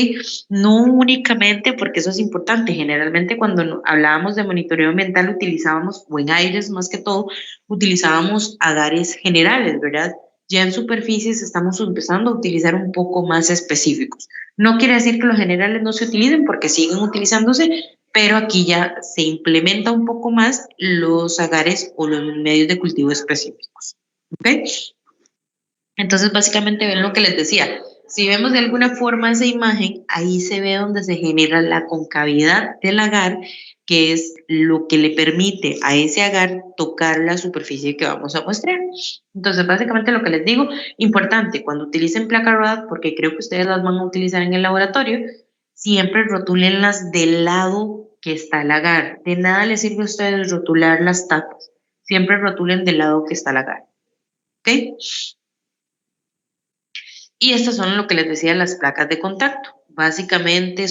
No únicamente, porque eso es importante, generalmente cuando hablábamos de monitoreo ambiental utilizábamos, o en aires más que todo, utilizábamos agares generales, ¿verdad? Ya en superficies estamos empezando a utilizar un poco más específicos. No quiere decir que los generales no se utilicen porque siguen utilizándose, pero aquí ya se implementa un poco más los agares o los medios de cultivo específicos. ¿Ok? Entonces, básicamente ven lo que les decía. Si vemos de alguna forma esa imagen, ahí se ve donde se genera la concavidad del agar, que es lo que le permite a ese agar tocar la superficie que vamos a mostrar. Entonces, básicamente lo que les digo, importante, cuando utilicen placa ROAC, porque creo que ustedes las van a utilizar en el laboratorio, siempre rotúlenlas del lado que está el agar. De nada les sirve a ustedes rotular las tapas. Siempre rotulen del lado que está el agar. ¿Ok? Y estas son lo que les decía, las placas de contacto. Básicamente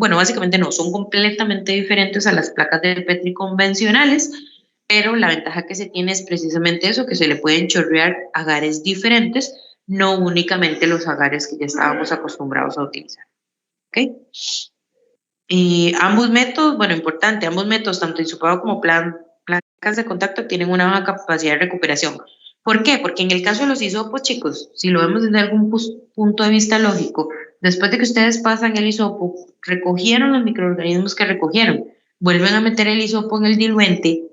básicamente no, son completamente diferentes a las placas de Petri convencionales, pero la ventaja que se tiene es precisamente eso, que se le pueden chorrear agares diferentes, no únicamente los agares que ya estábamos acostumbrados a utilizar. ¿Ok? Y ambos métodos, bueno, importante, ambos métodos, tanto hisopado como placas de contacto, tienen una baja capacidad de recuperación. ¿Por qué? Porque en el caso de los hisopos, chicos, si lo vemos desde algún punto de vista lógico, después de que ustedes pasan el hisopo, recogieron los microorganismos que recogieron, vuelven a meter el hisopo en el diluente,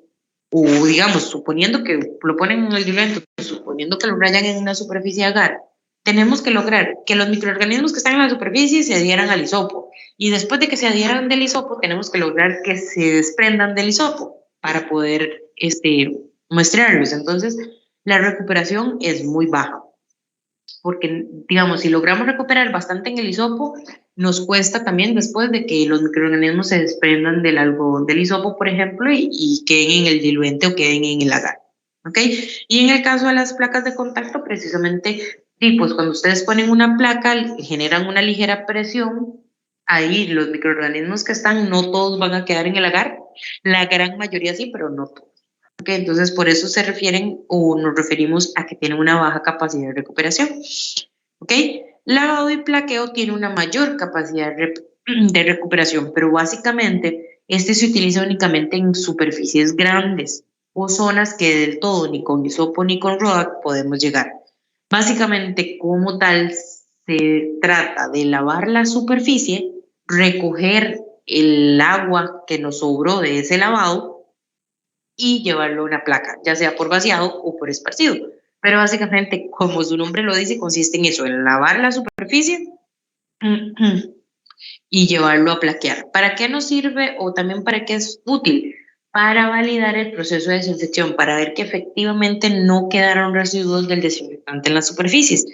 o digamos, suponiendo que lo ponen en el diluente, suponiendo que lo rayan en una superficie agar, tenemos que lograr que los microorganismos que están en la superficie se adhieran al hisopo. Y después de que se adhieran del hisopo, tenemos que lograr que se desprendan del hisopo para poder muestrarlos. Entonces, la recuperación es muy baja. Porque, digamos, si logramos recuperar bastante en el hisopo, nos cuesta también después de que los microorganismos se desprendan del algodón del hisopo, por ejemplo, y queden en el diluente o queden en el agar. ¿Ok? Y en el caso de las placas de contacto, precisamente, pues cuando ustedes ponen una placa, generan una ligera presión, ahí los microorganismos que están, no todos van a quedar en el agar, la gran mayoría sí, pero no todos. Okay, entonces, por eso se refieren o nos referimos a que tienen una baja capacidad de recuperación. ¿Ok? Lavado y plaqueo tiene una mayor capacidad de recuperación, pero básicamente este se utiliza únicamente en superficies grandes o zonas que del todo ni con hisopo ni con ROAC podemos llegar. Básicamente, como tal, se trata de lavar la superficie, recoger el agua que nos sobró de ese lavado y llevarlo a una placa, ya sea por vaciado o por esparcido. Pero básicamente, como su nombre lo dice, consiste en eso, en lavar la superficie y llevarlo a plaquear. ¿Para qué nos sirve o también para qué es útil? Para validar el proceso de desinfección, para ver que efectivamente no quedaron residuos del desinfectante en las superficies.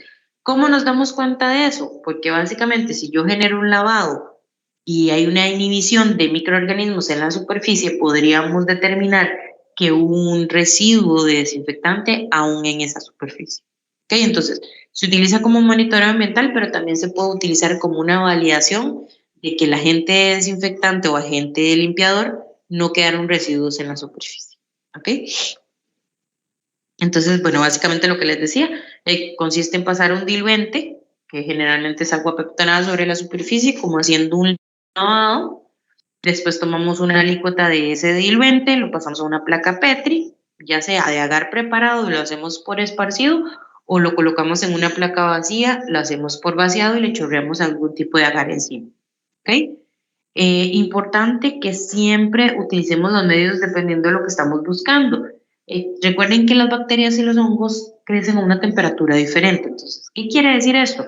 ¿Cómo nos damos cuenta de eso? Porque básicamente si yo genero un lavado y hay una inhibición de microorganismos en la superficie, podríamos determinar que hubo un residuo de desinfectante aún en esa superficie. ¿Okay? Entonces, se utiliza como monitoreo ambiental, pero también se puede utilizar como una validación de que el agente desinfectante o agente limpiador no quedaron residuos en la superficie. ¿Ok? Entonces, bueno, básicamente lo que les decía, consiste en pasar un diluente, que generalmente es agua pectonada sobre la superficie, como haciendo un lavado. Después tomamos una alícuota de ese diluente, lo pasamos a una placa Petri, ya sea de agar preparado y lo hacemos por esparcido, o lo colocamos en una placa vacía, lo hacemos por vaciado y le chorreamos algún tipo de agar encima. ¿Ok? Importante que siempre utilicemos los medios dependiendo de lo que estamos buscando. Recuerden que las bacterias y los hongos crecen a una temperatura diferente. Entonces, ¿qué quiere decir esto?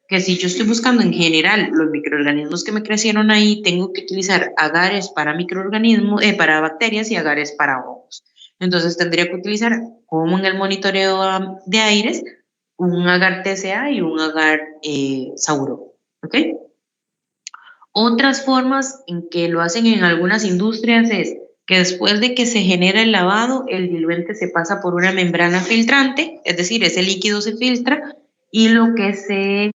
Que si yo estoy buscando en general los microorganismos que me crecieron ahí, tengo que utilizar agares para microorganismos, para bacterias y agares para hongos. Entonces tendría que utilizar, como en el monitoreo de aires, un agar TCA y un agar Sauro. ¿Ok? Otras formas en que lo hacen en algunas industrias es que después de que se genera el lavado, el diluente se pasa por una membrana filtrante, es decir, ese líquido se filtra y lo que se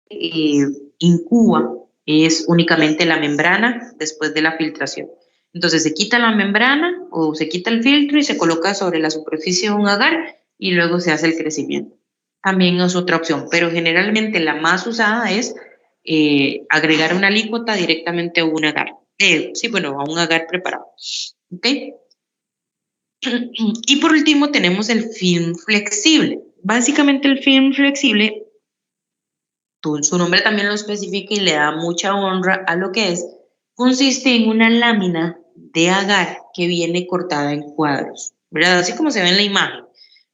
incuba es únicamente la membrana después de la filtración. Entonces se quita la membrana o se quita el filtro y se coloca sobre la superficie de un agar y luego se hace el crecimiento. También es otra opción, pero generalmente la más usada es agregar una alícuota directamente a un agar. A un agar preparado. ¿Ok? Y por último tenemos el film flexible. Básicamente el film flexible, su nombre también lo especifica y le da mucha honra a lo que es, consiste en una lámina de agar que viene cortada en cuadros, ¿verdad? Así como se ve en la imagen,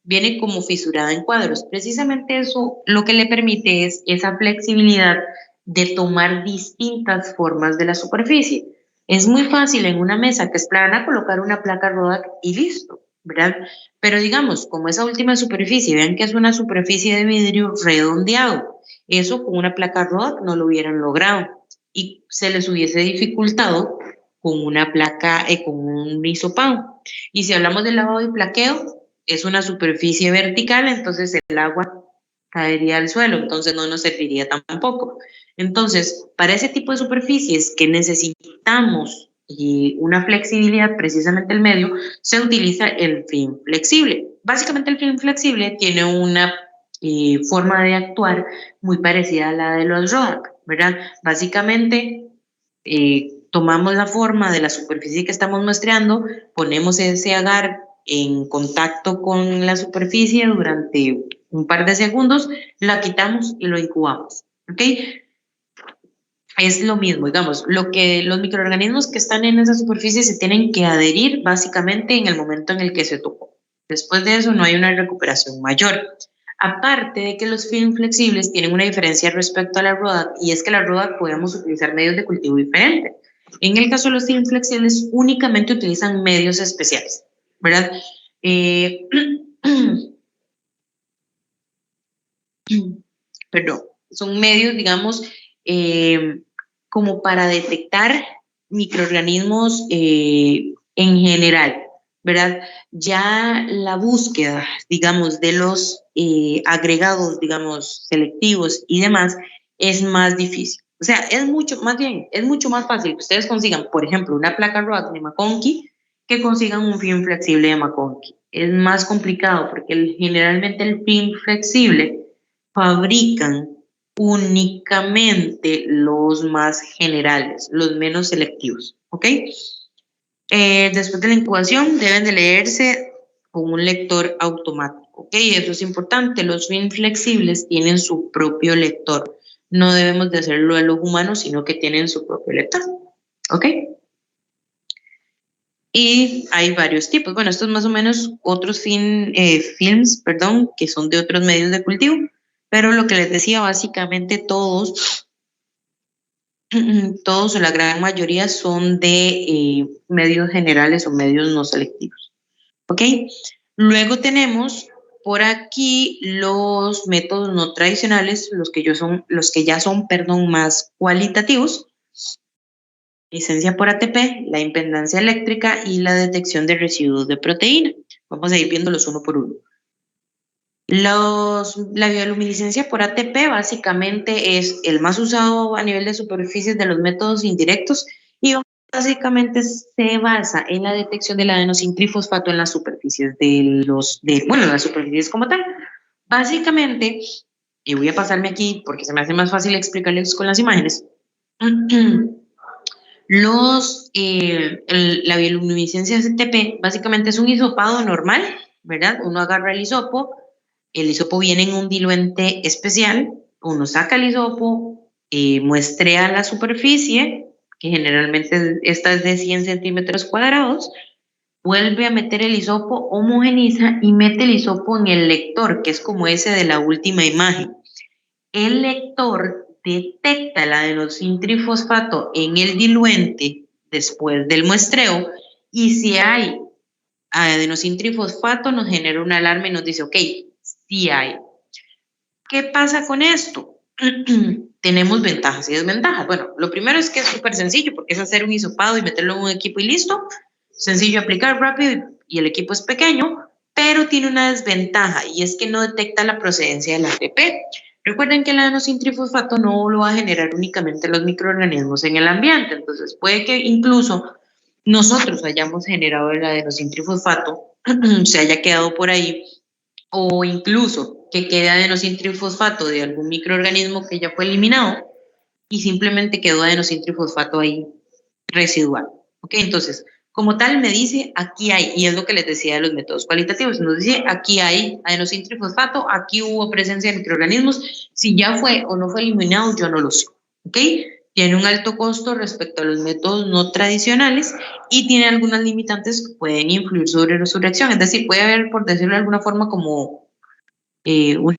viene como fisurada en cuadros. Precisamente eso lo que le permite es esa flexibilidad de tomar distintas formas de la superficie. Es muy fácil en una mesa que es plana colocar una placa Rodac y listo, ¿verdad? Pero digamos, como esa última superficie, vean que es una superficie de vidrio redondeado. Eso con una placa Rodac no lo hubieran logrado y se les hubiese dificultado con una placa, con un hisopado. Y si hablamos de lavado y plaqueo, es una superficie vertical, entonces el agua caería al suelo, entonces no nos serviría tampoco. Entonces, para ese tipo de superficies que necesitamos una flexibilidad, precisamente el medio, se utiliza el film flexible. Básicamente el film flexible tiene una forma de actuar muy parecida a la de los Rodac, ¿verdad? Básicamente tomamos la forma de la superficie que estamos muestreando, ponemos ese agar en contacto con la superficie durante un par de segundos, la quitamos y lo incubamos, ¿ok? Es lo mismo, digamos, lo que los microorganismos que están en esa superficie se tienen que adherir básicamente en el momento en el que se tocó. Después de eso no hay una recuperación mayor. Aparte de que los film flexibles tienen una diferencia respecto a la Rodac, y es que la Rodac podemos utilizar medios de cultivo diferentes. En el caso de los film flexibles únicamente utilizan medios especiales, ¿verdad? Perdón, son medios, digamos, como para detectar microorganismos en general, ¿verdad? Ya la búsqueda, digamos, de los agregados, digamos, selectivos y demás, es más difícil. O sea, es mucho, más bien, es mucho más fácil que ustedes consigan, por ejemplo, una placa Rodac de McConkey que consigan un film flexible de McConkey. Es más complicado porque generalmente el film flexible fabrican únicamente los más generales, los menos selectivos, ¿ok? Después de la incubación deben de leerse con un lector automático, ¿ok? Eso es importante, los film flexibles tienen su propio lector, no debemos de hacerlo de los humanos, sino que tienen su propio lector, ¿ok? Y hay varios tipos, bueno, estos más o menos otros films, perdón, que son de otros medios de cultivo, pero lo que les decía, básicamente todos o la gran mayoría son de medios generales o medios no selectivos. ¿Ok? Luego tenemos por aquí los métodos no tradicionales, los que ya son, perdón, más cualitativos. licencia por ATP, la impedancia eléctrica y la detección de residuos de proteína. Vamos a ir viéndolos uno por uno. La bioluminiscencia por ATP básicamente es el más usado a nivel de superficies de los métodos indirectos y básicamente se basa en la detección del adenosintrifosfato en las superficies las superficies como tal. Básicamente, y voy a pasarme aquí porque se me hace más fácil explicarles con las imágenes, la bioluminiscencia ATP básicamente es un hisopado normal, ¿verdad? Uno agarra el hisopo viene en un diluente especial, uno saca el hisopo, muestrea la superficie, que generalmente esta es de 100 centímetros cuadrados, vuelve a meter el hisopo, homogeniza y mete el hisopo en el lector, que es como ese de la última imagen. El lector detecta el adenosintrifosfato en el diluente después del muestreo y si hay adenosintrifosfato nos genera una alarma y nos dice, ok, sí hay. ¿Qué pasa con esto? Tenemos ventajas y desventajas. Bueno, lo primero es que es súper sencillo porque es hacer un hisopado y meterlo en un equipo y listo. Sencillo de aplicar, rápido y el equipo es pequeño, pero tiene una desventaja y es que no detecta la procedencia del ATP. Recuerden que el adenosintrifosfato no lo va a generar únicamente los microorganismos en el ambiente, entonces puede que incluso nosotros hayamos generado el adenosintrifosfato, se haya quedado por ahí, o incluso que quede adenosintrifosfato de algún microorganismo que ya fue eliminado y simplemente quedó adenosintrifosfato ahí residual. ¿Ok? Entonces, como tal me dice, aquí hay, y es lo que les decía de los métodos cualitativos, nos dice, aquí hay adenosintrifosfato, aquí hubo presencia de microorganismos, si ya fue o no fue eliminado, yo no lo sé. ¿Ok? Tiene un alto costo respecto a los métodos no tradicionales y tiene algunas limitantes que pueden influir sobre su reacción. Es decir, puede haber, por decirlo de alguna forma, como un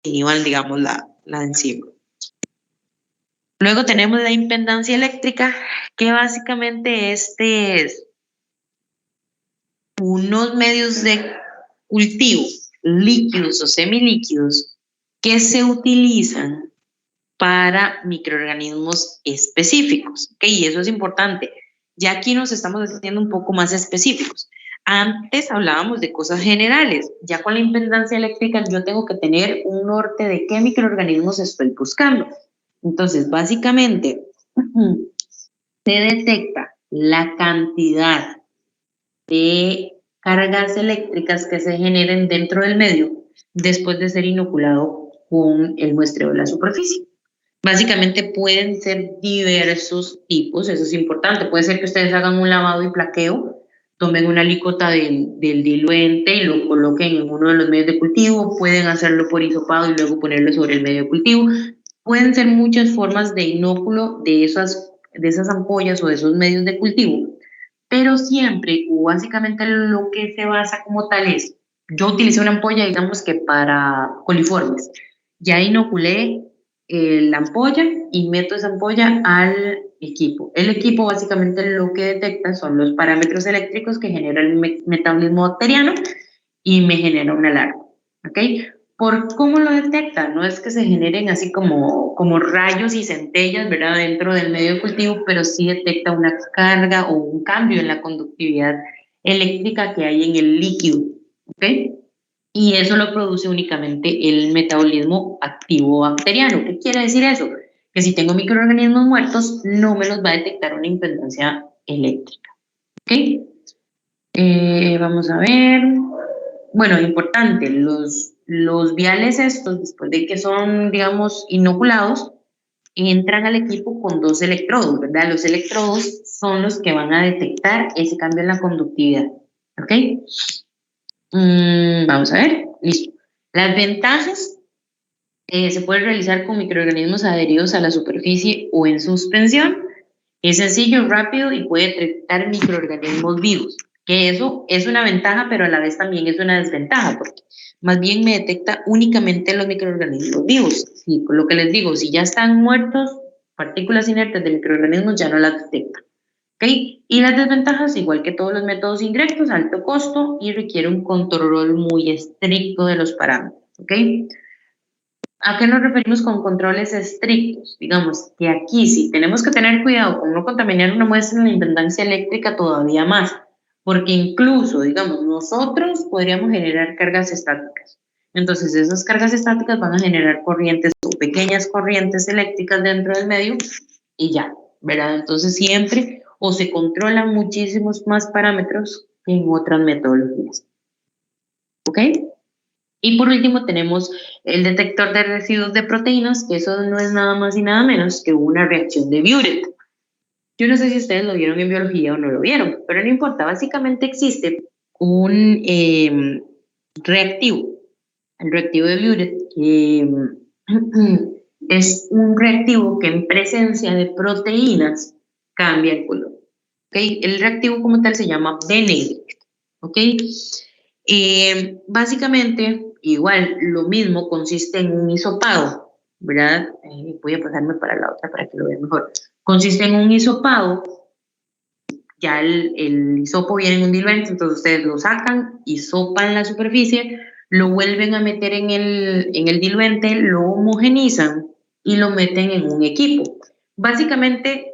inhiban, digamos, la enzima. Luego tenemos la impedancia eléctrica, que básicamente es unos medios de cultivo, líquidos o semilíquidos, que se utilizan para microorganismos específicos. ¿Okay? Y eso es importante. Ya aquí nos estamos haciendo un poco más específicos. Antes hablábamos de cosas generales. Ya con la impedancia eléctrica yo tengo que tener un norte de qué microorganismos estoy buscando. Entonces, básicamente, se detecta la cantidad de cargas eléctricas que se generen dentro del medio después de ser inoculado con el muestreo de la superficie. Básicamente pueden ser diversos tipos, eso es importante. Puede ser que ustedes hagan un lavado y plaqueo, tomen una alícuota del diluente y lo coloquen en uno de los medios de cultivo, pueden hacerlo por hisopado y luego ponerlo sobre el medio de cultivo. Pueden ser muchas formas de inóculo de esas ampollas o de esos medios de cultivo, pero siempre, o básicamente lo que se basa como tal es, yo utilicé una ampolla, digamos que para coliformes, ya inoculé la ampolla y meto esa ampolla al equipo. El equipo básicamente lo que detecta son los parámetros eléctricos que genera el metabolismo bacteriano y me genera una alarma. ¿Ok? ¿Por cómo lo detecta? No es que se generen así como rayos y centellas, ¿verdad? Dentro del medio de cultivo, pero sí detecta una carga o un cambio en la conductividad eléctrica que hay en el líquido. ¿Ok? Y eso lo produce únicamente el metabolismo activo bacteriano. ¿Qué quiere decir eso? Que si tengo microorganismos muertos, no me los va a detectar una impedancia eléctrica. ¿Ok? Vamos a ver. Bueno, importante, los viales estos, después de que son, digamos, inoculados, entran al equipo con 2 electrodos, ¿verdad? Los electrodos son los que van a detectar ese cambio en la conductividad. ¿Ok? Vamos a ver, listo. Las ventajas se pueden realizar con microorganismos adheridos a la superficie o en suspensión. Es sencillo, rápido y puede detectar microorganismos vivos. Que eso es una ventaja, pero a la vez también es una desventaja, porque más bien me detecta únicamente los microorganismos vivos. Sí, lo que les digo, si ya están muertos, partículas inertes de microorganismos ya no las detecta. ¿Okay? Y las desventajas, igual que todos los métodos indirectos, alto costo y requiere un control muy estricto de los parámetros. ¿Okay? ¿A qué nos referimos con controles estrictos? Digamos que aquí sí tenemos que tener cuidado con no contaminar una muestra en la impedancia eléctrica todavía más, porque incluso, digamos, nosotros podríamos generar cargas estáticas. Entonces, esas cargas estáticas van a generar corrientes o pequeñas corrientes eléctricas dentro del medio y ya, ¿verdad? Entonces, siempre o se controlan muchísimos más parámetros que en otras metodologías. ¿Ok? Y por último tenemos el detector de residuos de proteínas, que eso no es nada más y nada menos que una reacción de Biuret. Yo no sé si ustedes lo vieron en biología o no lo vieron, pero no importa, básicamente existe un reactivo, el reactivo de Biuret, que es un reactivo que en presencia de proteínas cambia el color. ¿Okay? El reactivo como tal se llama Benedict. ¿Ok? Básicamente, igual, lo mismo consiste en un hisopado, ¿verdad? Voy a pasarme para la otra para que lo vean mejor. Consiste en un hisopado, ya el hisopo viene en un diluente, entonces ustedes lo sacan, hisopan la superficie, lo vuelven a meter en el diluente, lo homogenizan y lo meten en un equipo. Básicamente,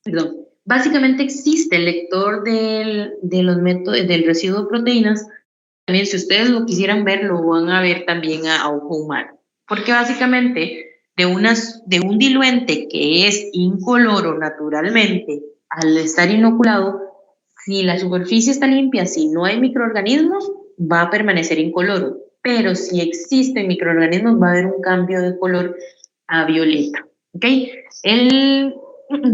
perdón, básicamente existe el lector de los métodos, del residuo de proteínas. También si ustedes lo quisieran ver, lo van a ver también a ojo humano. Porque básicamente de un diluente que es incoloro naturalmente, al estar inoculado, si la superficie está limpia, si no hay microorganismos, va a permanecer incoloro. Pero si existen microorganismos, va a haber un cambio de color a violeta. ¿Ok?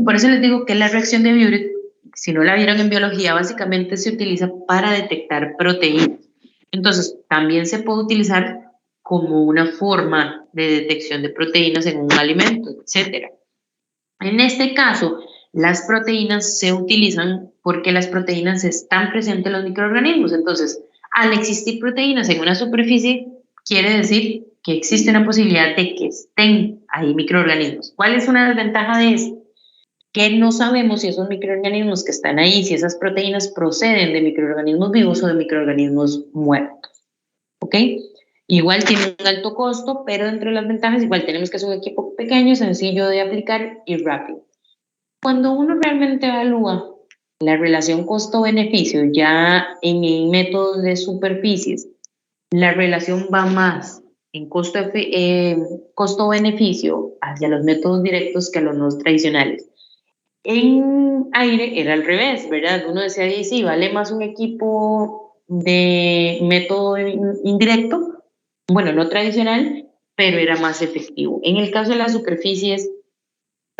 Por eso les digo que la reacción de Biuret, si no la vieron en biología, básicamente se utiliza para detectar proteínas. Entonces, también se puede utilizar como una forma de detección de proteínas en un alimento, etc. En este caso, las proteínas se utilizan porque las proteínas están presentes en los microorganismos. Entonces, al existir proteínas en una superficie, quiere decir que existe una posibilidad de que estén ahí microorganismos. ¿Cuál es una desventaja de esto? Que no sabemos si esos microorganismos que están ahí, si esas proteínas proceden de microorganismos vivos o de microorganismos muertos. ¿Ok? Igual tiene un alto costo, pero dentro de las ventajas, igual tenemos que hacer un equipo pequeño, sencillo de aplicar y rápido. Cuando uno realmente evalúa la relación costo-beneficio ya en métodos de superficies, la relación va más en costo-beneficio hacia los métodos directos que a los no tradicionales. En aire era al revés, ¿verdad? Uno decía, sí, vale más un equipo de método indirecto, bueno, no tradicional, pero era más efectivo. En el caso de las superficies,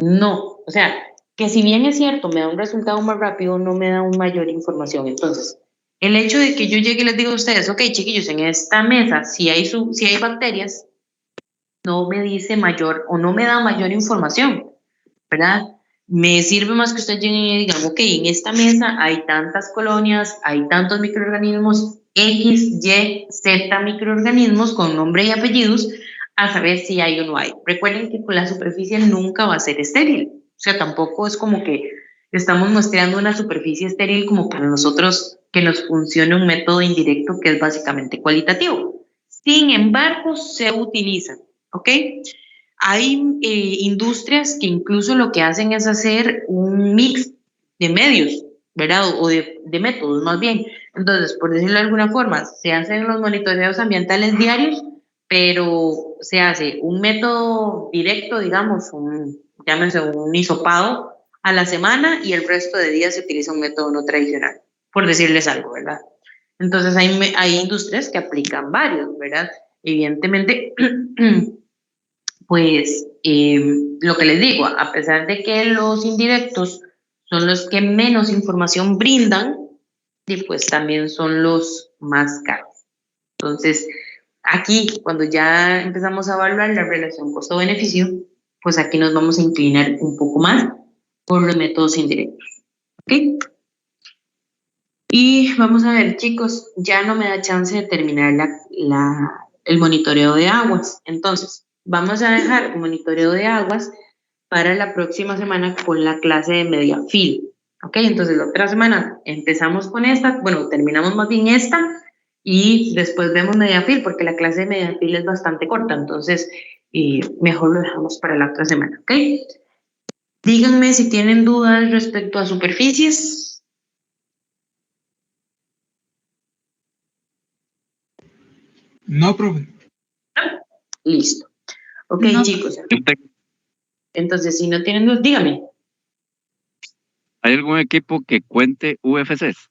no. O sea, que si bien es cierto, me da un resultado más rápido, no me da una mayor información. Entonces, el hecho de que yo llegue y les diga a ustedes, ok, chiquillos, en esta mesa, si hay bacterias, no me dice mayor o no me da mayor información, ¿verdad? Me sirve más que usted llegue y diga, ok, en esta mesa hay tantas colonias, hay tantos microorganismos, X, Y, Z microorganismos con nombre y apellidos, a saber si hay o no hay. Recuerden que la superficie nunca va a ser estéril. O sea, tampoco es como que estamos mostrando una superficie estéril como para nosotros que nos funcione un método indirecto que es básicamente cualitativo. Sin embargo, se utilizan, ¿ok? Hay industrias que incluso lo que hacen es hacer un mix de medios, ¿verdad? O de métodos más bien. Entonces, por decirlo de alguna forma, se hacen los monitoreos ambientales diarios, pero se hace un método directo, digamos, llámese un hisopado a la semana y el resto de días se utiliza un método no tradicional, por decirles algo, ¿verdad? Entonces hay industrias que aplican varios, ¿verdad? Evidentemente, pues lo que les digo, a pesar de que los indirectos son los que menos información brindan, y pues también son los más caros. Entonces, aquí, cuando ya empezamos a evaluar la relación costo-beneficio, pues aquí nos vamos a inclinar un poco más por los métodos indirectos. ¿Ok? Y vamos a ver, chicos, ya no me da chance de terminar el monitoreo de aguas. Entonces, vamos a dejar el monitoreo de aguas para la próxima semana con la clase de Mediafil. ¿Ok? Entonces, la otra semana empezamos con esta, bueno, terminamos más bien esta y después vemos Mediafil, porque la clase de Mediafil es bastante corta, entonces mejor lo dejamos para la otra semana, ¿ok? Díganme si tienen dudas respecto a superficies. No, profe. Listo. Ok, No. chicos. Entonces, si no tienen dudas, díganme. ¿Hay algún equipo que cuente UFCs?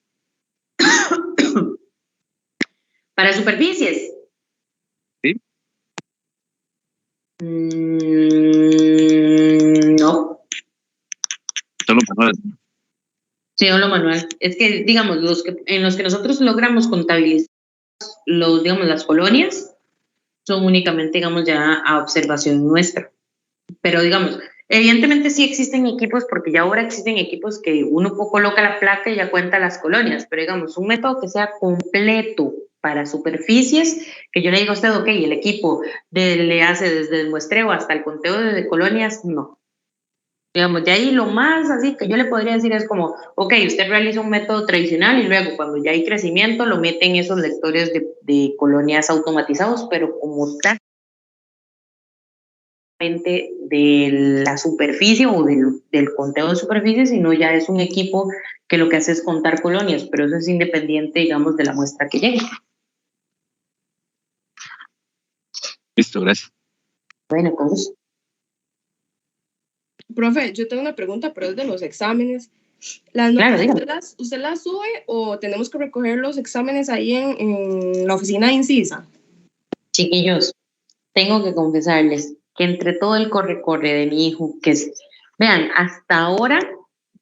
Para superficies. Sí. No. Solo manual. Sí, solo manual. Es que, digamos, en los que nosotros logramos contabilizar digamos, las colonias, son únicamente, digamos, ya a observación nuestra. Pero, digamos, evidentemente sí existen equipos, porque ya ahora existen equipos que uno coloca la placa y ya cuenta las colonias, pero, digamos, un método que sea completo para superficies, que yo le digo a usted, ok, el equipo le hace desde el muestreo hasta el conteo de colonias, no. Digamos, de ahí lo más así que yo le podría decir es como, ok, usted realiza un método tradicional y luego cuando ya hay crecimiento lo mete en esos lectores de colonias automatizados, pero como tal de la superficie o del conteo de superficie, sino ya es un equipo que lo que hace es contar colonias, pero eso es independiente, digamos, de la muestra que llegue. Listo, gracias. Bueno, con gusto. Profe, yo tengo una pregunta, pero es de los exámenes. ¿Las Claro, notas dígame. usted las sube o tenemos que recoger los exámenes ahí en la oficina de Incisa? Chiquillos, tengo que confesarles que entre todo el corre-corre de mi hijo, vean, hasta ahora,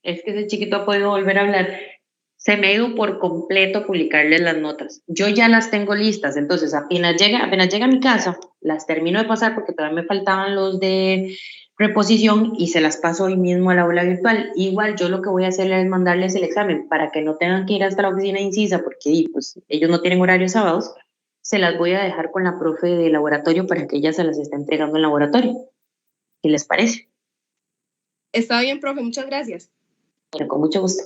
es que ese chiquito ha podido volver a hablar, se me ha ido por completo publicarles las notas. Yo ya las tengo listas, entonces apenas llega a mi casa, las termino de pasar porque todavía me faltaban los de reposición y se las paso hoy mismo a la aula virtual. Igual yo lo que voy a hacer es mandarles el examen para que no tengan que ir hasta la oficina de Incisa porque pues, ellos no tienen horarios sábados. Se las voy a dejar con la profe de laboratorio para que ella se las esté entregando en laboratorio. ¿Qué les parece? Está bien, profe, muchas gracias. Bueno, con mucho gusto.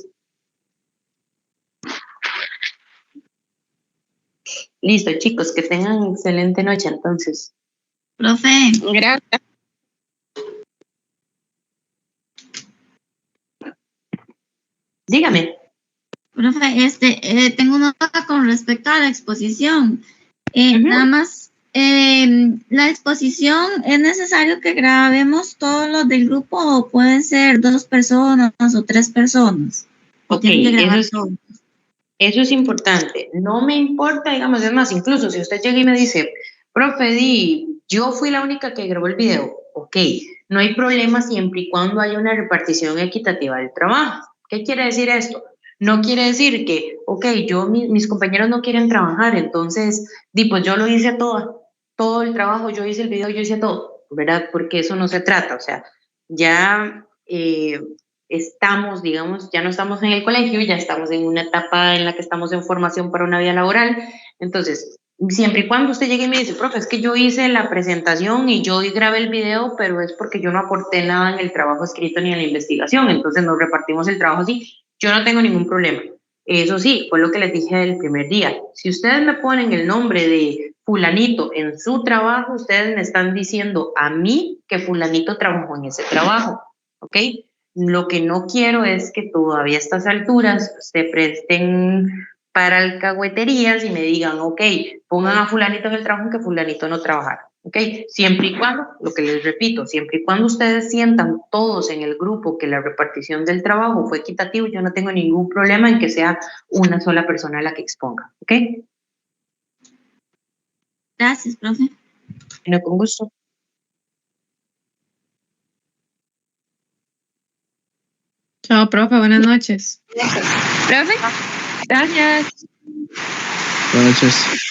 Listo, chicos, que tengan excelente noche entonces. Profe, Gracias. Dígame. profe, tengo una duda con respecto a la exposición. Ujú. Nada más, la exposición, ¿es necesario que grabemos todos los del grupo o pueden ser 2 personas o 3 personas? ¿O Ok, tienen que grabar todo? eso es importante. No me importa, digamos, es más, incluso si usted llega y me dice, profe, yo fui la única que grabó el video. Ok, no hay problema siempre y cuando haya una repartición equitativa del trabajo. ¿Qué quiere decir esto? No quiere decir que, ok, mis compañeros no quieren trabajar, entonces, pues yo lo hice todo el trabajo, yo hice el video, yo hice todo, ¿verdad? Porque eso no se trata, o sea, ya estamos, digamos, ya no estamos en el colegio, ya estamos en una etapa en la que estamos en formación para una vida laboral. Entonces, siempre y cuando usted llegue y me dice, profe, es que yo hice la presentación y yo grabé el video, pero es porque yo no aporté nada en el trabajo escrito ni en la investigación, entonces nos repartimos el trabajo así, yo no tengo ningún problema. Eso sí, fue lo que les dije el primer día. Si ustedes me ponen el nombre de fulanito en su trabajo, ustedes me están diciendo a mí que fulanito trabajó en ese trabajo, ¿ok? Lo que no quiero es que todavía a estas alturas se presten para alcahueterías y me digan, ok, pongan a fulanito en el trabajo que fulanito no trabajara. ¿Ok? Siempre y cuando, lo que les repito, siempre y cuando ustedes sientan todos en el grupo que la repartición del trabajo fue equitativo, yo no tengo ningún problema en que sea una sola persona la que exponga. ¿Ok? Gracias, profe. Bueno, con gusto. Chao, profe, buenas noches. Profe, gracias. Buenas noches.